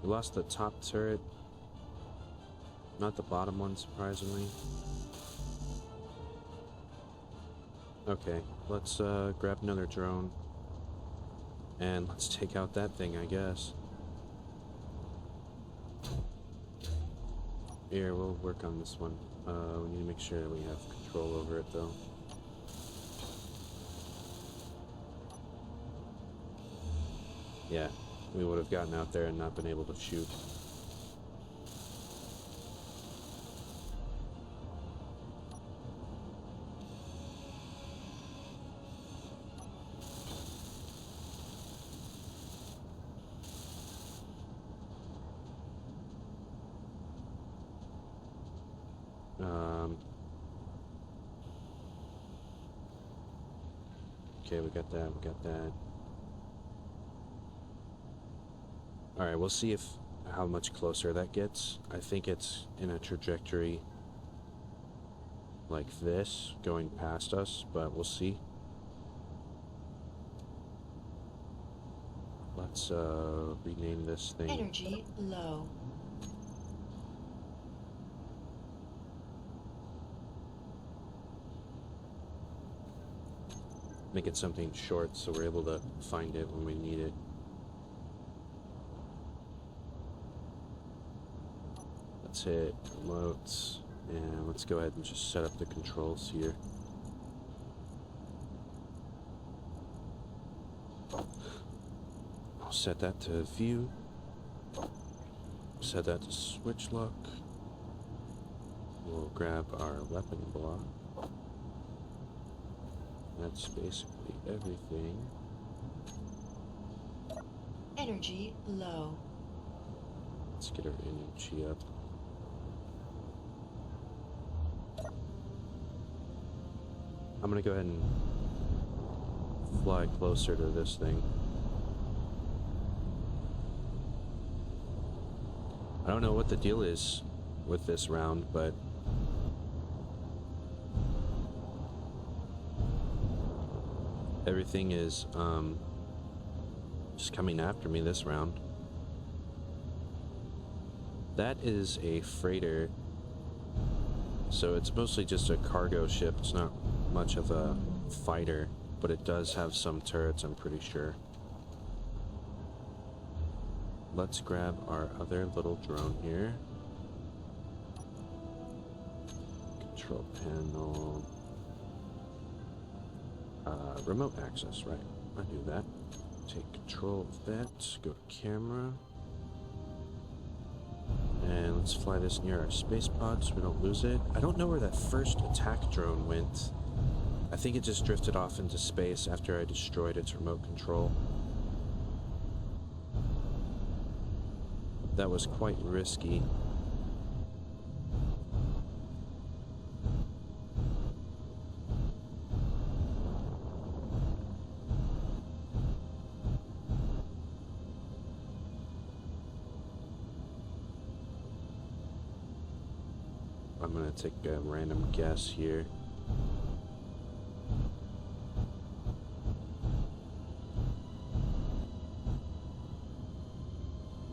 We lost the top turret. Not the bottom one, surprisingly. Okay, let's grab another drone. And let's take out that thing, I guess. Here, we'll work on this one. We need to make sure that we have control over it, though. Yeah, we would have gotten out there and not been able to shoot. Okay, we got that. Alright, we'll see how much closer that gets. I think it's in a trajectory like this, going past us, but we'll see. Let's rename this thing. Energy low. Make it something short so we're able to find it when we need it. Let's hit remote, and let's go ahead and just set up the controls here. I'll set that to view. Set that to switch lock. We'll grab our weapon block. That's basically everything. Energy low. Let's get our energy up. I'm gonna go ahead and fly closer to this thing. I don't know what the deal is with this round, but everything is just coming after me this round. That is a freighter, so it's mostly just a cargo ship. It's not much of a fighter, but it does have some turrets, I'm pretty sure. Let's grab our other little drone here. Control panel. Remote access, right. I knew that. Take control of that. Go to camera. And let's fly this near our space pod so we don't lose it. I don't know where that first attack drone went. I think it just drifted off into space after I destroyed its remote control. That was quite risky. I'm gonna take a random guess here.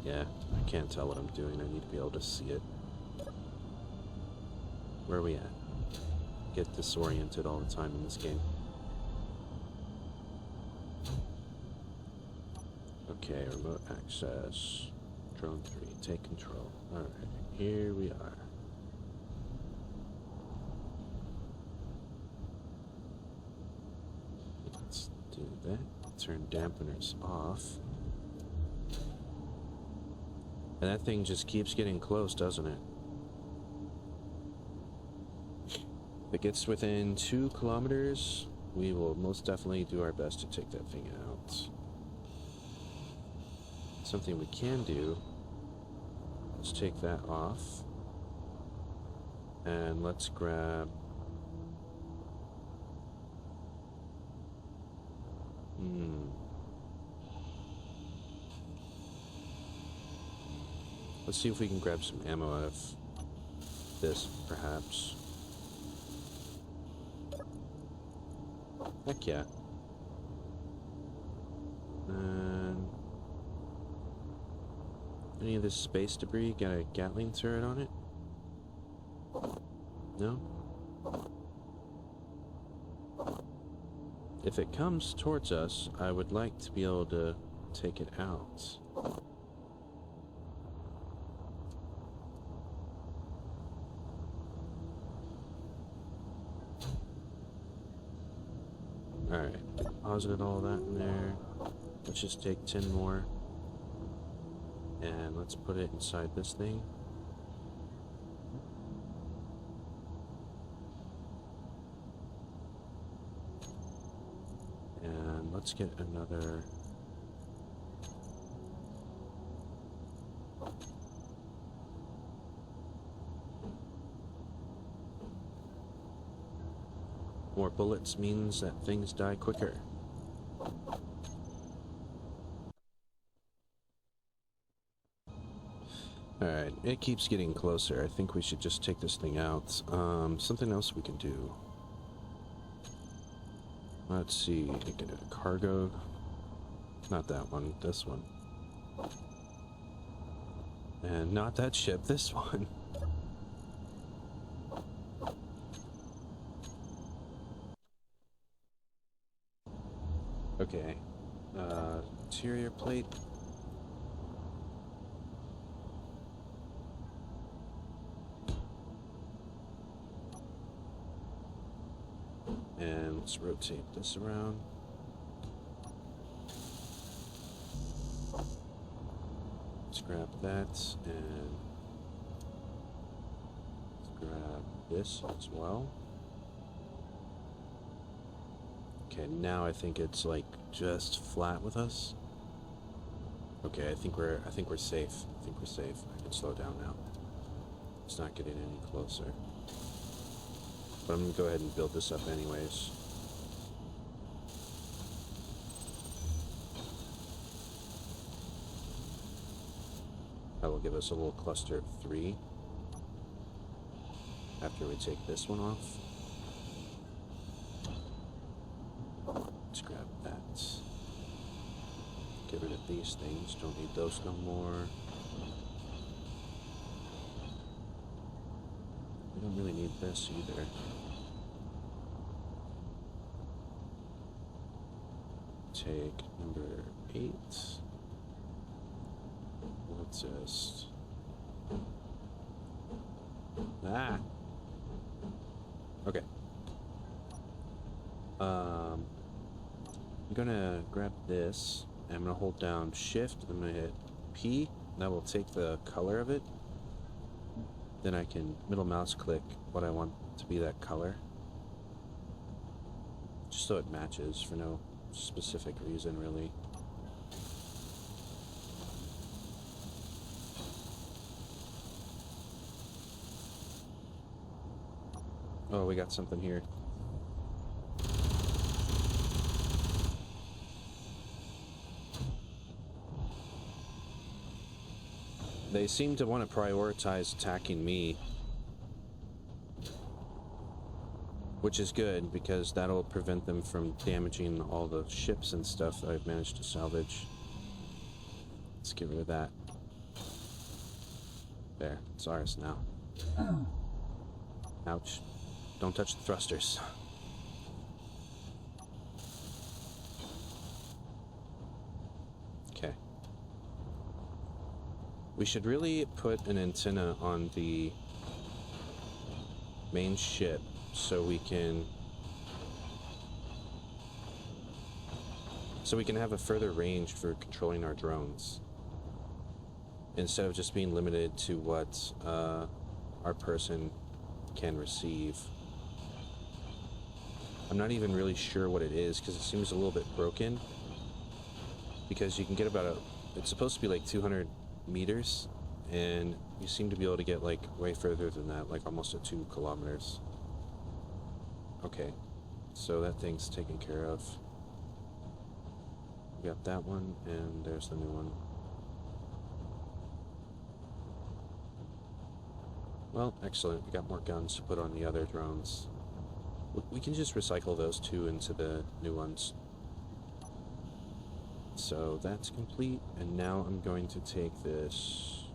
Yeah, I can't tell what I'm doing. I need to be able to see it. Where are we at? Get disoriented all the time in this game. Okay, remote access. Drone 3, take control. Alright, here we are. Let's do that. Turn dampeners off. And that thing just keeps getting close, doesn't it? If it gets within 2 kilometers, we will most definitely do our best to take that thing out. Something we can do, let's take that off. And let's grab... Let's see if we can grab some ammo out of this, perhaps. Heck yeah. And any of this space debris got a Gatling turret on it? No? If it comes towards us, I would like to be able to take it out. Alright, deposited all that in there. Let's just take 10 more. And let's put it inside this thing. And let's get another... More bullets means that things die quicker. Alright, it keeps getting closer. I think we should just take this thing out. Something else we can do. Let's see, get a cargo. Not that one, this one. And not that ship, this one. Okay, interior plate. And let's rotate this around. Let's grab that and let's grab this as well. Okay, now I think it's like just flat with us. Okay, I think we're safe. I think we're safe. I can slow down now. It's not getting any closer. But I'm gonna go ahead and build this up anyways. That will give us a little cluster of 3 after we take this one off. Let's grab that. Get rid of these things. Don't need those no more. We don't really need this either. take number 8. We'll just... Ah! Okay. I'm gonna grab this, and I'm gonna hold down Shift, I'm gonna hit P, that will take the color of it. Then I can middle mouse click what I want to be that color. Just so it matches for no specific reason, really. Oh, we got something here. They seem to want to prioritize attacking me, which is good because that'll prevent them from damaging all the ships and stuff that I've managed to salvage. Let's get rid of that. There, it's ours now. Ouch. Don't touch the thrusters. Okay. We should really put an antenna on the main ship so we can have a further range for controlling our drones instead of just being limited to what our person can receive. I'm not even really sure what it is because it seems a little bit broken, because you can get about it's supposed to be like 200 meters, and you seem to be able to get like way further than that, like almost at 2 kilometers. Okay, so that thing's taken care of. We got that one, and there's the new one. Well, excellent. We got more guns to put on the other drones. We can just recycle those 2 into the new ones. So that's complete, and now I'm going to take this.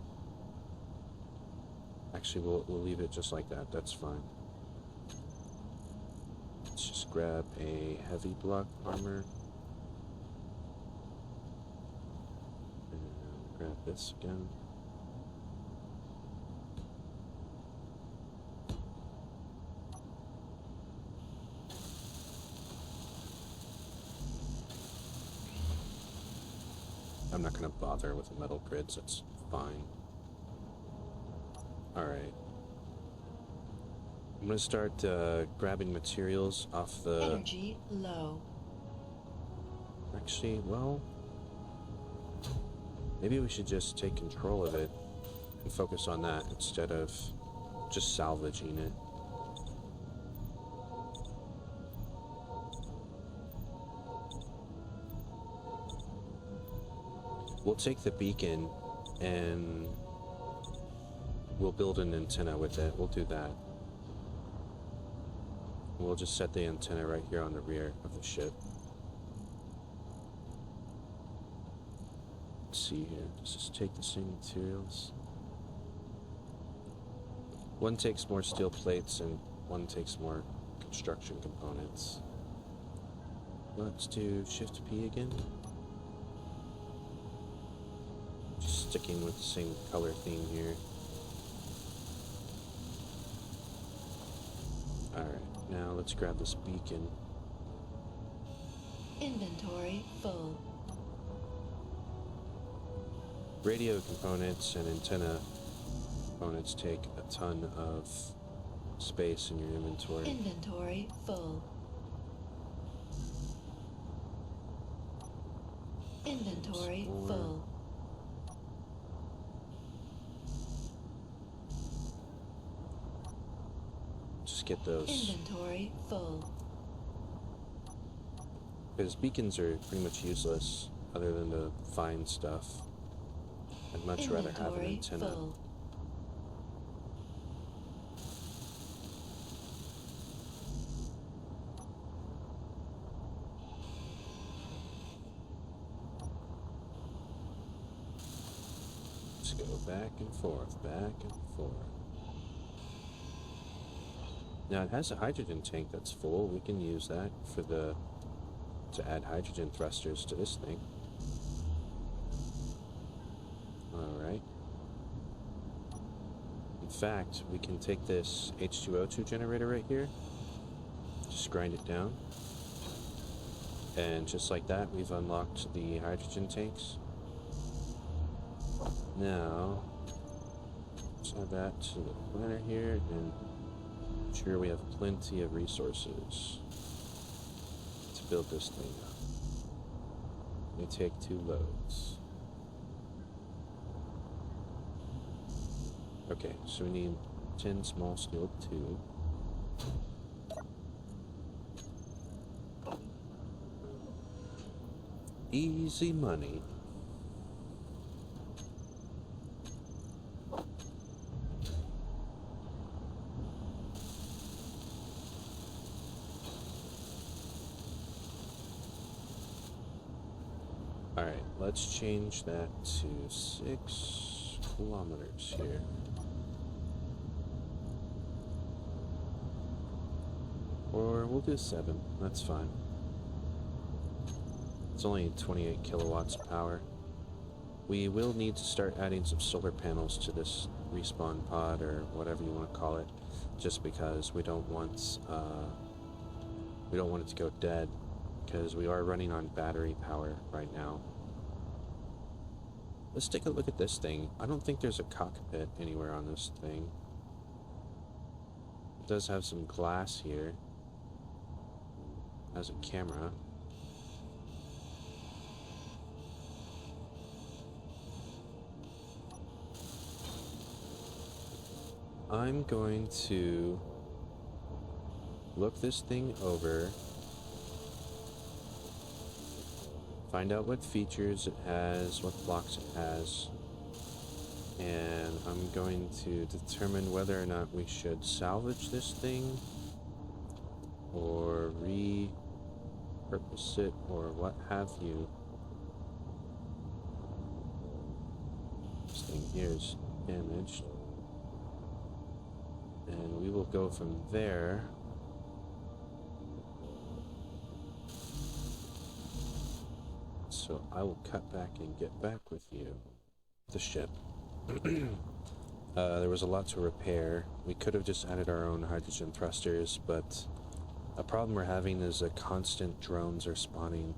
Actually, we'll leave it just like that. That's fine. Let's just grab a heavy block armor. And grab this again. I'm not going to bother with the metal grids, that's fine. Alright. I'm going to start grabbing materials off the... Energy low. Actually, well... maybe we should just take control of it and focus on that instead of just salvaging it. We'll take the beacon and we'll build an antenna with it. We'll do that. We'll just set the antenna right here on the rear of the ship. Let's see here. Let's just take the same materials. One takes more steel plates and one takes more construction components. Let's do Shift P again. Just sticking with the same color theme here. Alright, now let's grab this beacon. Inventory full. Radio components and antenna components take a ton of space in your inventory. Inventory full. Inventory full. Just get those. Inventory full. Because beacons are pretty much useless other than to find stuff. I'd much rather have an antenna. Full. Just go back and forth, back and forth. Now it has a hydrogen tank that's full. We can use that for the to add hydrogen thrusters to this thing. Alright. In fact, we can take this H2O2 generator right here, just grind it down, and just like that, we've unlocked the hydrogen tanks. Now, let's add that to the planner here, and sure we have plenty of resources to build this thing up. We take 2 loads. Okay, so we need 10 small steel tube. Easy money. Alright, let's change that to 6 kilometers here. Or we'll do 7, that's fine. It's only 28 kilowatts of power. We will need to start adding some solar panels to this respawn pod, or whatever you want to call it, just because we don't want it to go dead, because we are running on battery power right now. Let's take a look at this thing. I don't think there's a cockpit anywhere on this thing. It does have some glass here. It has a camera. I'm going to look this thing over, find out what features it has, what blocks it has, and I'm going to determine whether or not we should salvage this thing or repurpose it or what have you. This thing here is damaged, and we will go from there. So I will cut back and get back with you. The ship. There was a lot to repair. We could have just added our own hydrogen thrusters, but a problem we're having is that constant drones are spawning,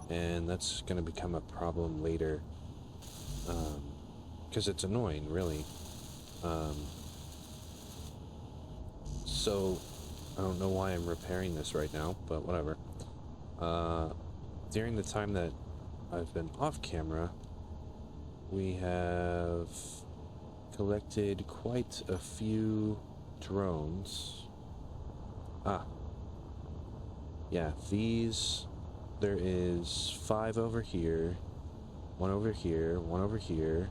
and that's going to become a problem later. Because it's annoying, really. So I don't know why I'm repairing this right now, but whatever. During the time that I've been off camera, we have collected quite a few drones. Yeah, these, there is 5 over here, 1 over here, 1 over here,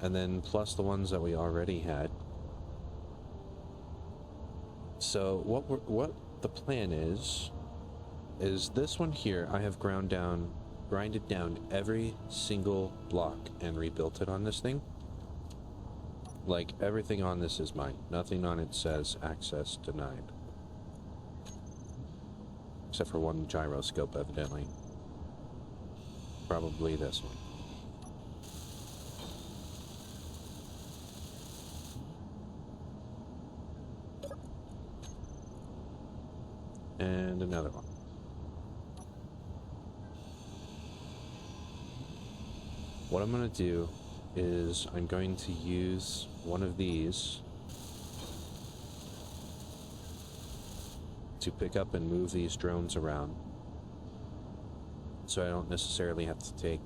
and then plus the ones that we already had. So what the plan is this one here, I have grinded down every single block and rebuilt it on this thing. Like, everything on this is mine. Nothing on it says access denied. Except for one gyroscope, evidently. Probably this one. And another one. What I'm going to do is I'm going to use one of these to pick up and move these drones around, so I don't necessarily have to take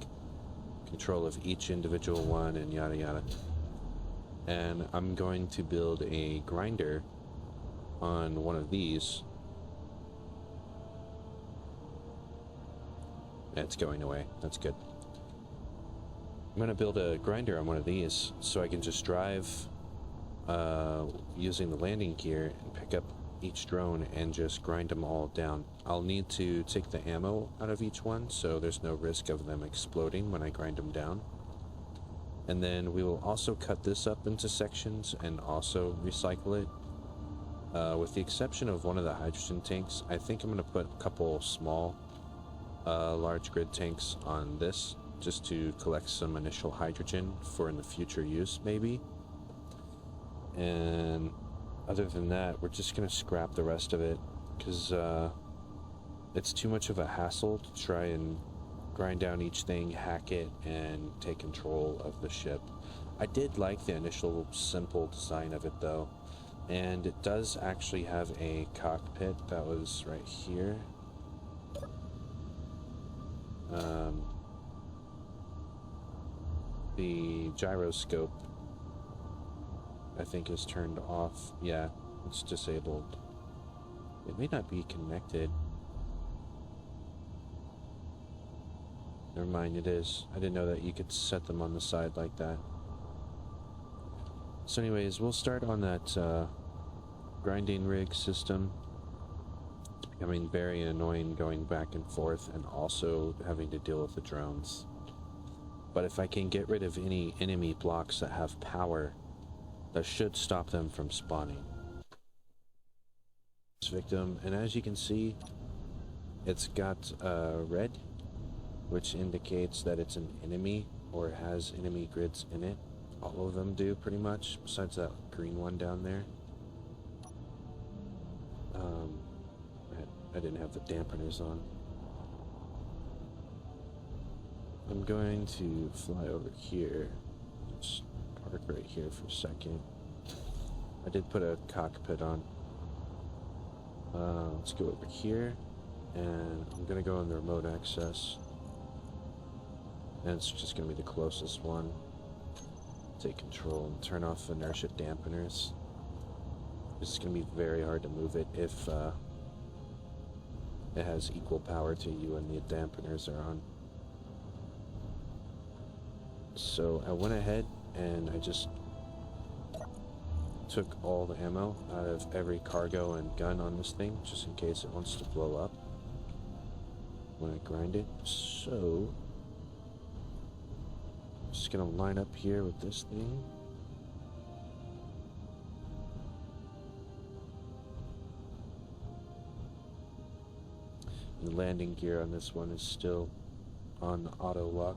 control of each individual one and yada yada. And I'm going to build a grinder on one of these. It's going away. That's good. I'm going to build a grinder on one of these so I can just drive using the landing gear and pick up each drone and just grind them all down. I'll need to take the ammo out of each one so there's no risk of them exploding when I grind them down. And then we will also cut this up into sections and also recycle it. With the exception of one of the hydrogen tanks, I think I'm going to put a couple small, large grid tanks on this, just to collect some initial hydrogen for in the future use, maybe. And other than that, we're just going to scrap the rest of it, because it's too much of a hassle to try and grind down each thing, hack it, and take control of the ship. I did like the initial simple design of it though, and it does actually have a cockpit that was right here. The gyroscope, I think, is turned off. Yeah, it's disabled. It may not be connected. Never mind, it is. I didn't know that you could set them on the side like that. So anyways, we'll start on that grinding rig system. It's becoming very annoying going back and forth and also having to deal with the drones. But if I can get rid of any enemy blocks that have power, that should stop them from spawning. This victim, and as you can see, it's got red, which indicates that it's an enemy or has enemy grids in it. All of them do, pretty much, besides that green one down there. I didn't have the dampeners on. I'm going to fly over here. Just park right here for a second. I did put a cockpit on. Let's go over here, and I'm going to go on the remote access. And it's just going to be the closest one. Take control and turn off inertia dampeners. It's going to be very hard to move it if it has equal power to you and the dampeners are on. So I went ahead and I just took all the ammo out of every cargo and gun on this thing, just in case it wants to blow up when I grind it. So just gonna line up here with this thing. The landing gear on this one is still on auto lock.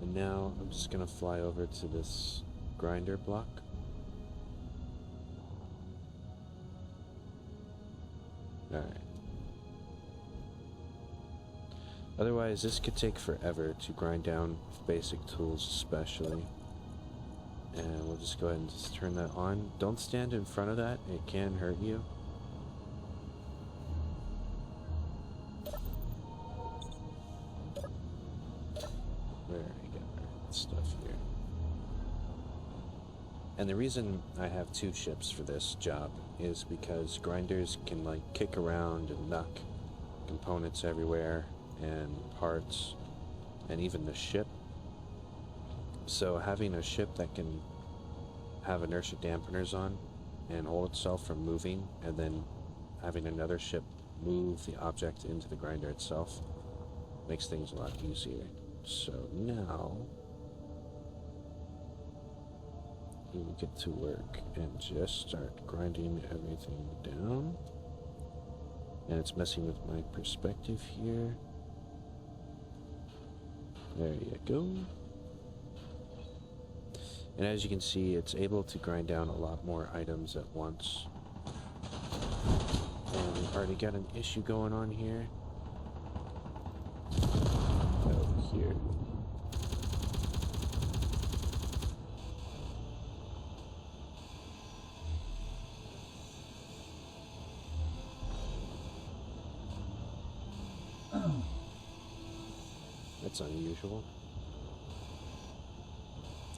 And now I'm just gonna fly over to this grinder block. Alright. Otherwise, this could take forever to grind down with basic tools especially. And we'll just go ahead and just turn that on. Don't stand in front of that, it can hurt you. There you go, stuff here. And the reason I have two ships for this job is because grinders can like kick around and knock components everywhere, and parts, and even the ship. So having a ship that can have inertia dampeners on and hold itself from moving, and then having another ship move the object into the grinder itself, makes things a lot easier. So now we will get to work and just start grinding everything down. And it's messing with my perspective here. There you go. And as you can see, it's able to grind down a lot more items at once. And we've already got an issue going on here. Over here. That's unusual.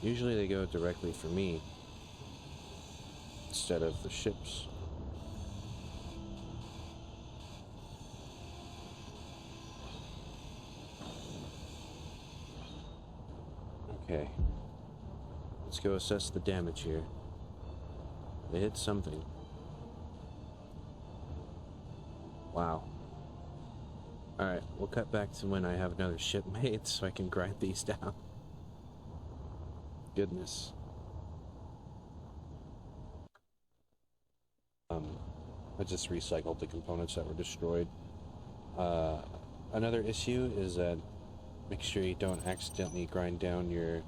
Usually they go directly for me instead of the ships. Okay. Let's go assess the damage here. They hit something. Wow. Alright, we'll cut back to when I have another ship made so I can grind these down. Goodness. I just recycled the components that were destroyed. Another issue is that make sure you don't accidentally grind down your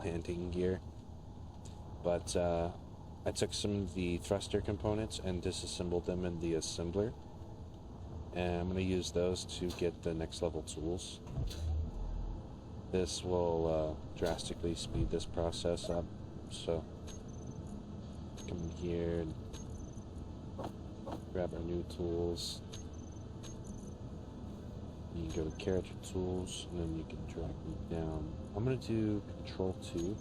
landing gear. But I took some of the thruster components and disassembled them in the assembler. And I'm going to use those to get the next level tools. This will drastically speed this process up. So, come in here and grab our new tools. You can go to character tools, and then you can drag them down. I'm going to do Control 2.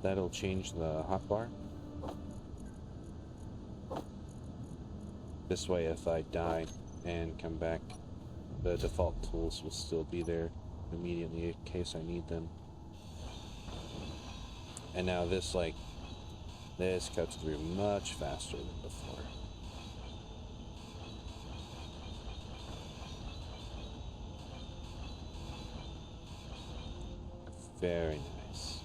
That'll change the hotbar. This way, if I die and come back, the default tools will still be there immediately in case I need them. And now this cuts through much faster than before. Very nice.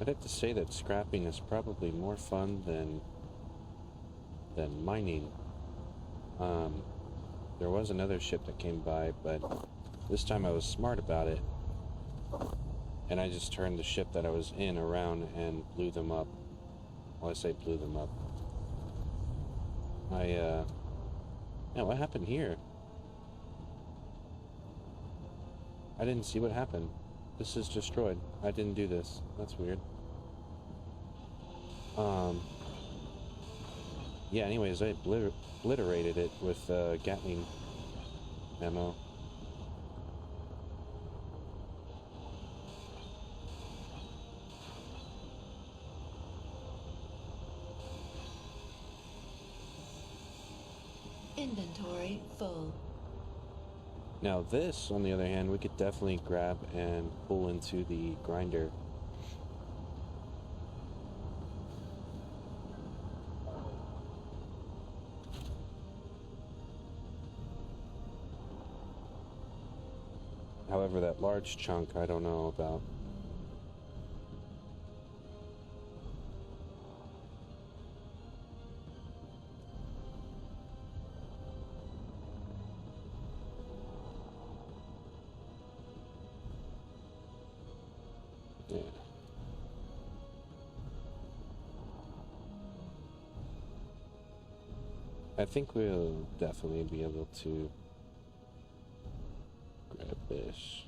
I'd have to say that scrapping is probably more fun than mining. There was another ship that came by, but this time I was smart about it, and I just turned the ship that I was in around and blew them up. Well, I say blew them up. Yeah, what happened here? I didn't see what happened. This is destroyed. I didn't do this. That's weird. Yeah, anyways, I obliterated it with Gatling ammo. Inventory full. Now this, on the other hand, we could definitely grab and pull into the grinder. However, that large chunk, I don't know about. Yeah. I think we'll definitely be able to grab this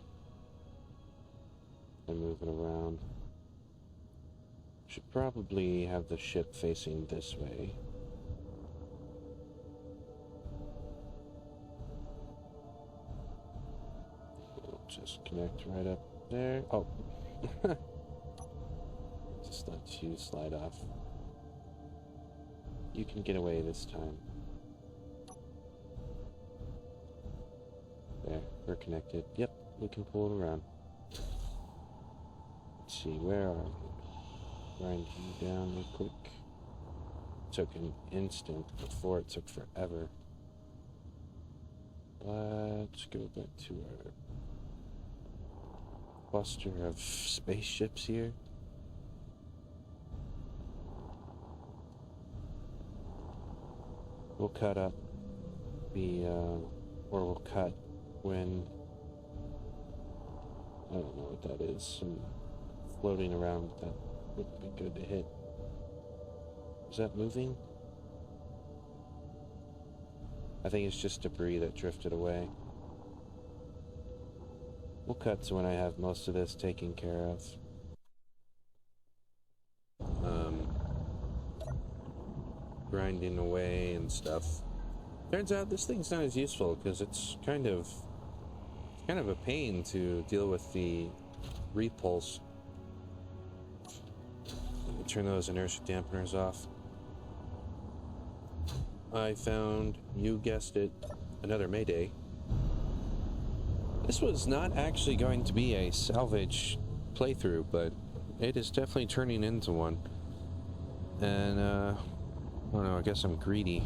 and move it around. Should probably have the ship facing this way. We'll just connect right up there. Oh. Just let you slide off. You can get away this time. There, we're connected. Yep, we can pull it around. Let's see, where are we? Grind you down real quick. Took an instant before, it took forever. Let's go back to our cluster of spaceships here. We'll cut up the, or we'll cut when, I don't know what that is, some floating around that would be good to hit. Is that moving? I think it's just debris that drifted away. We'll cut to when I have most of this taken care of. Grinding away and stuff. Turns out this thing's not as useful because it's kind of a pain to deal with the repulse. Let me turn those inertia dampeners off. I found, you guessed it, another Mayday. This was not actually going to be a salvage playthrough, but it is definitely turning into one. And, I don't know, I guess I'm greedy.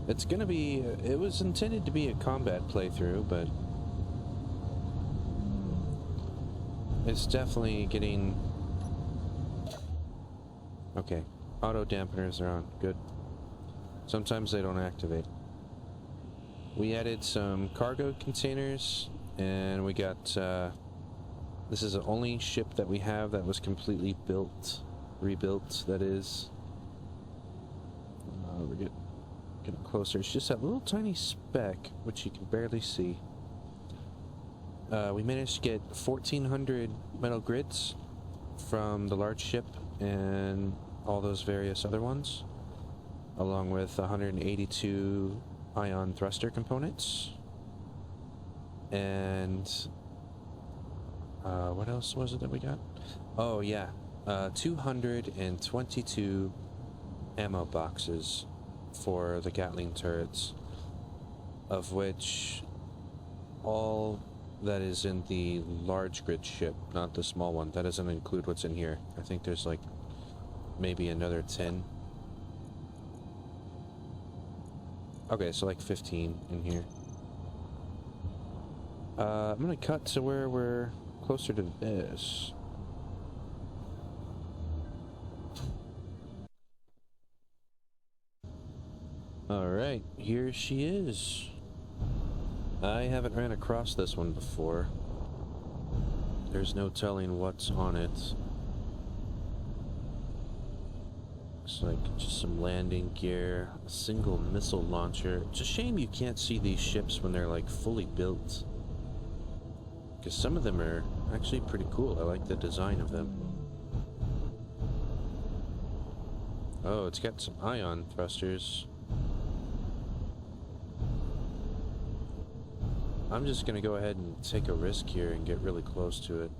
It's gonna be... It was intended to be a combat playthrough, but... It's definitely getting... Okay. Auto dampeners are on. Good. Sometimes they don't activate. We added some cargo containers, and we got... this is the only ship that we have that was completely built. Rebuilt, that is. We're getting closer. It's just that little tiny speck, which you can barely see. We managed to get 1,400 metal grids from the large ship and all those various other ones, along with 182 ion thruster components. And what else was it that we got? Oh yeah, 222 ammo boxes for the Gatling turrets, of which all that is in the large grid ship, not the small one. That doesn't include what's in here. I think there's like maybe another 10. Okay, so like 15 in here. I'm gonna cut to where we're closer to this. Alright, here she is. I haven't ran across this one before. There's no telling what's on it. Looks like just some landing gear, a single missile launcher. It's a shame you can't see these ships when they're like fully built, because some of them are actually pretty cool. I like the design of them. Oh, it's got some ion thrusters. I'm just gonna go ahead and take a risk here and get really close to it.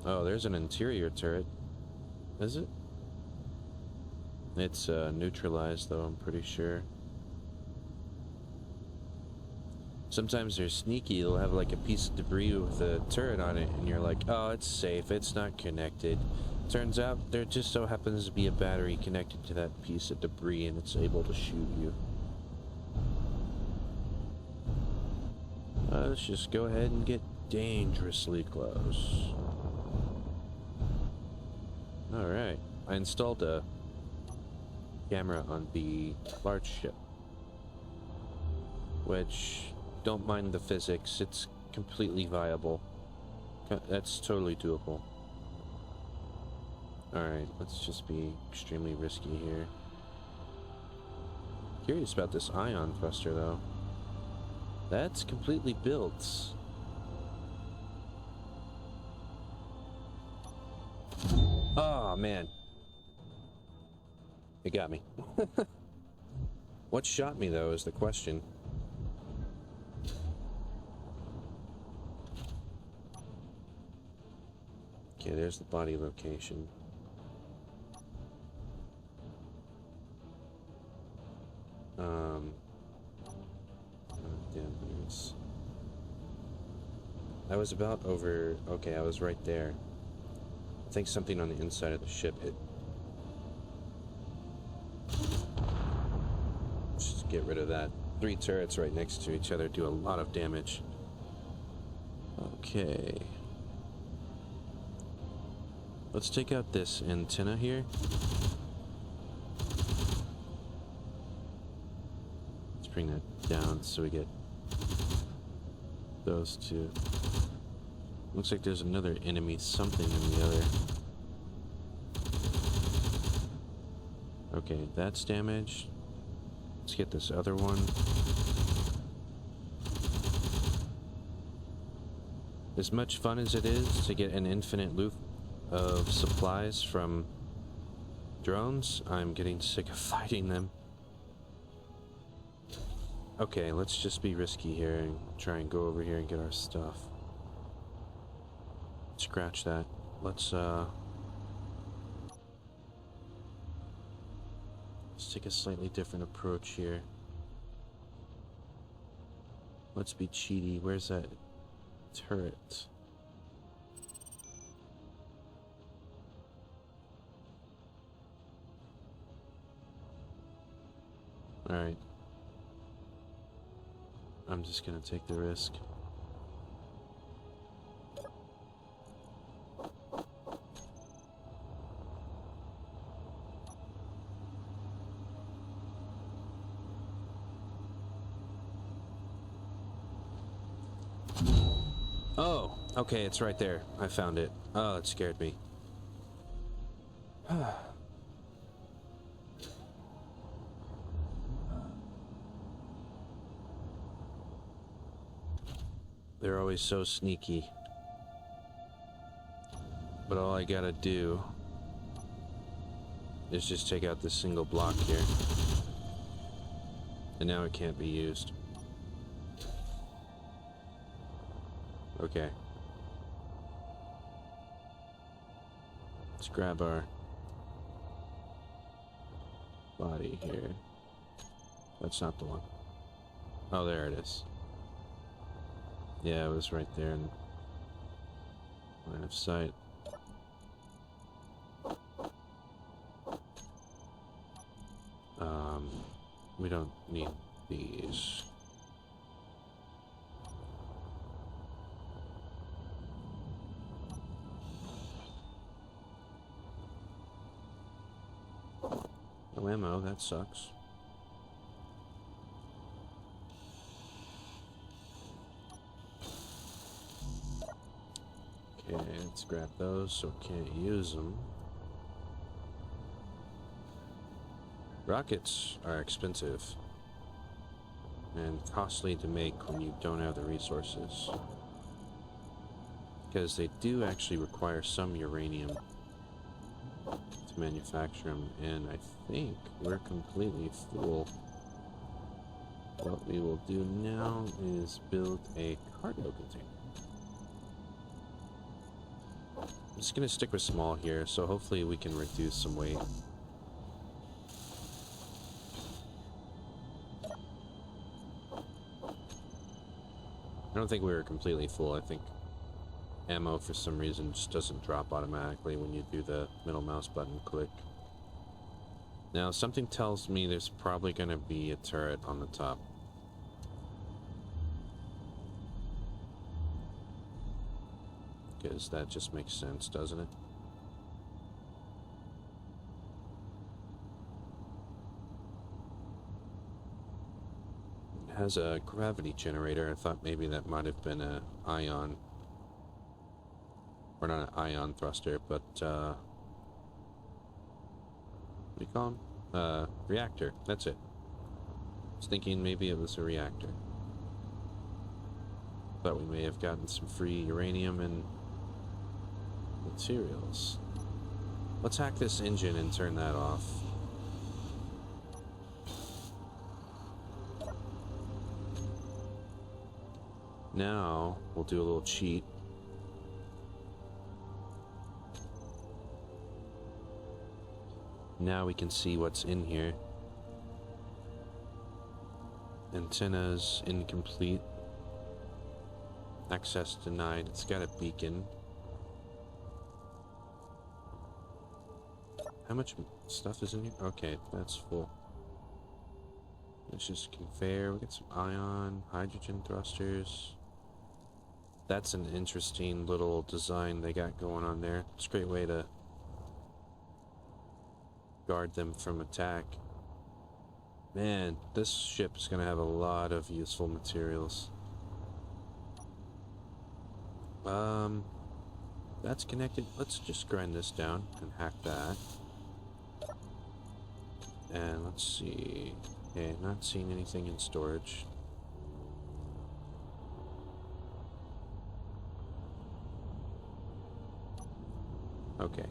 Oh, there's an interior turret. Is it? It's neutralized though, I'm pretty sure. Sometimes they're sneaky. They'll have like a piece of debris with a turret on it, and you're like, oh, it's safe, it's not connected. Turns out there just so happens to be a battery connected to that piece of debris, and it's able to shoot you. Let's just go ahead and get dangerously close. Alright, I installed a camera on the large ship, which, don't mind the physics, it's completely viable. That's totally doable. Alright, let's just be extremely risky here. Curious about this ion thruster though. That's completely built. Oh man. It got me. What shot me though is the question. Okay, there's the body location. Dampeners. I was about over... Okay, I was right there. I think something on the inside of the ship hit. Let's just get rid of that. 3 turrets right next to each other do a lot of damage. Okay. Let's take out this antenna here. Let's bring that down so we get those 2. Looks like there's another enemy, something in the other. Okay, that's damaged. Let's get this other one. As much fun as it is to get an infinite loop of supplies from drones, I'm getting sick of fighting them. Okay, let's just be risky here and try and go over here and get our stuff. Scratch that. Let's take a slightly different approach here. Let's be cheaty. Where's that turret? Alright. I'm just gonna take the risk. Oh, okay, it's right there. I found it. Oh, it scared me. They're always so sneaky. But all I gotta do is just take out this single block here. And now it can't be used. Okay. Let's grab our body here. That's not the one. Oh, there it is. Yeah, it was right there in line of sight. We don't need these. No ammo, that sucks. Okay, let's grab those so we can't use them. Rockets are expensive and costly to make when you don't have the resources, because they do actually require some uranium to manufacture them, and I think we're completely full. What we will do now is build a cargo container. I'm just gonna stick with small here, so hopefully we can reduce some weight. I don't think we were completely full. I think ammo for some reason just doesn't drop automatically when you do the middle mouse button click. Now something tells me there's probably going to be a turret on the top. Because that just makes sense, doesn't it? Has a gravity generator. I thought maybe that might have been an ion, or not an ion thruster, but what do you call them? Reactor. That's it. I was thinking maybe it was a reactor. Thought we may have gotten some free uranium and materials. Let's hack this engine and turn that off. Now, we'll do a little cheat. Now we can see what's in here. Antennas incomplete. Access denied. It's got a beacon. How much stuff is in here? Okay, that's full. Let's just conveyor. We get some ion, hydrogen thrusters. That's an interesting little design they got going on there. It's a great way to guard them from attack. Man, this ship is going to have a lot of useful materials. That's connected. Let's just grind this down and hack that. And let's see. Okay, not seeing anything in storage. Okay.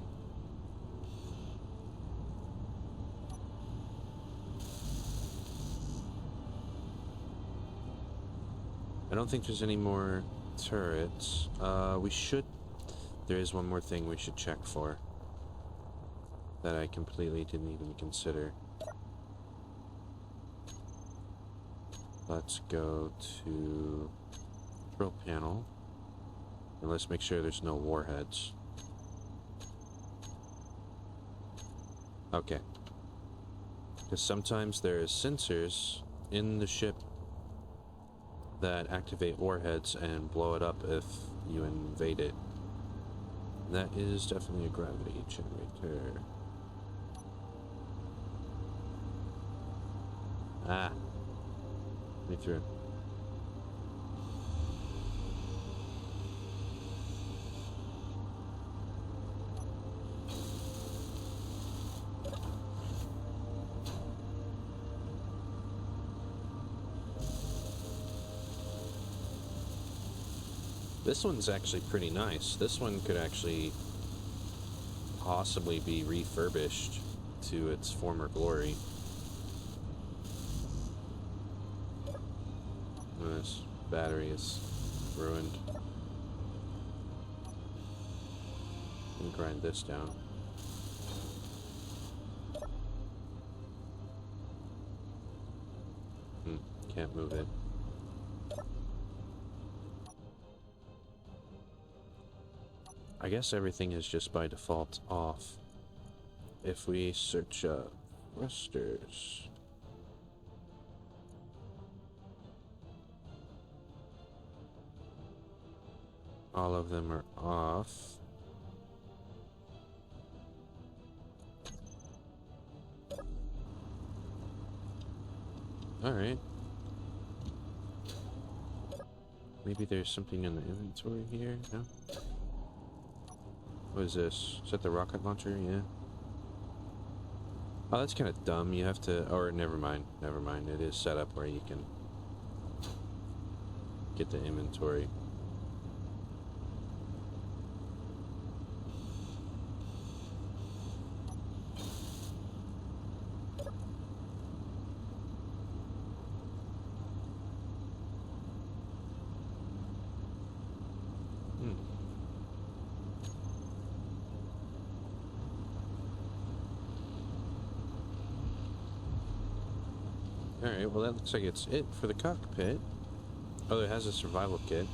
I don't think there's any more turrets. We should... There is one more thing we should check for that I completely didn't even consider. Let's go to control panel and let's make sure there's no warheads. Because sometimes there's sensors in the ship that activate warheads and blow it up if you invade it. That is definitely a gravity generator. Ah. Me through. This one's actually pretty nice. This one could actually possibly be refurbished to its former glory. This battery is ruined. Let me grind this down. Can't move it. I guess everything is just by default off. If we search thrusters. All of them are off. Alright. Maybe there's something in the inventory here? No? What is this? Is that the rocket launcher? Yeah. Oh, that's kind of dumb. You have to... Or, never mind. Never mind. It is set up where you can get the inventory. Alright, well that looks like it's it for the cockpit. Oh, it has a survival kit.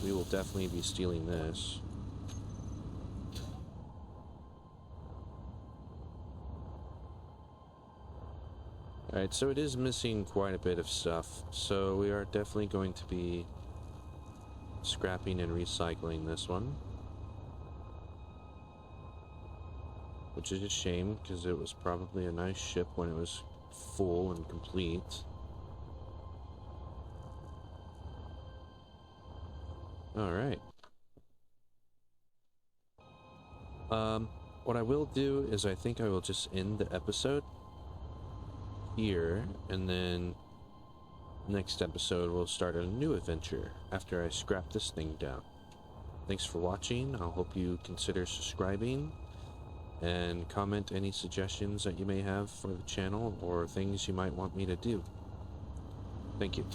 We will definitely be stealing this. Alright, so it is missing quite a bit of stuff, so we are definitely going to be scrapping and recycling this one. Which is a shame, because it was probably a nice ship when it was full and complete. Alright. What I will do is I think I will just end the episode here, and then next episode we'll start a new adventure after I scrap this thing down. Thanks for watching. I hope you consider subscribing and comment any suggestions that you may have for the channel or things you might want me to do. Thank you.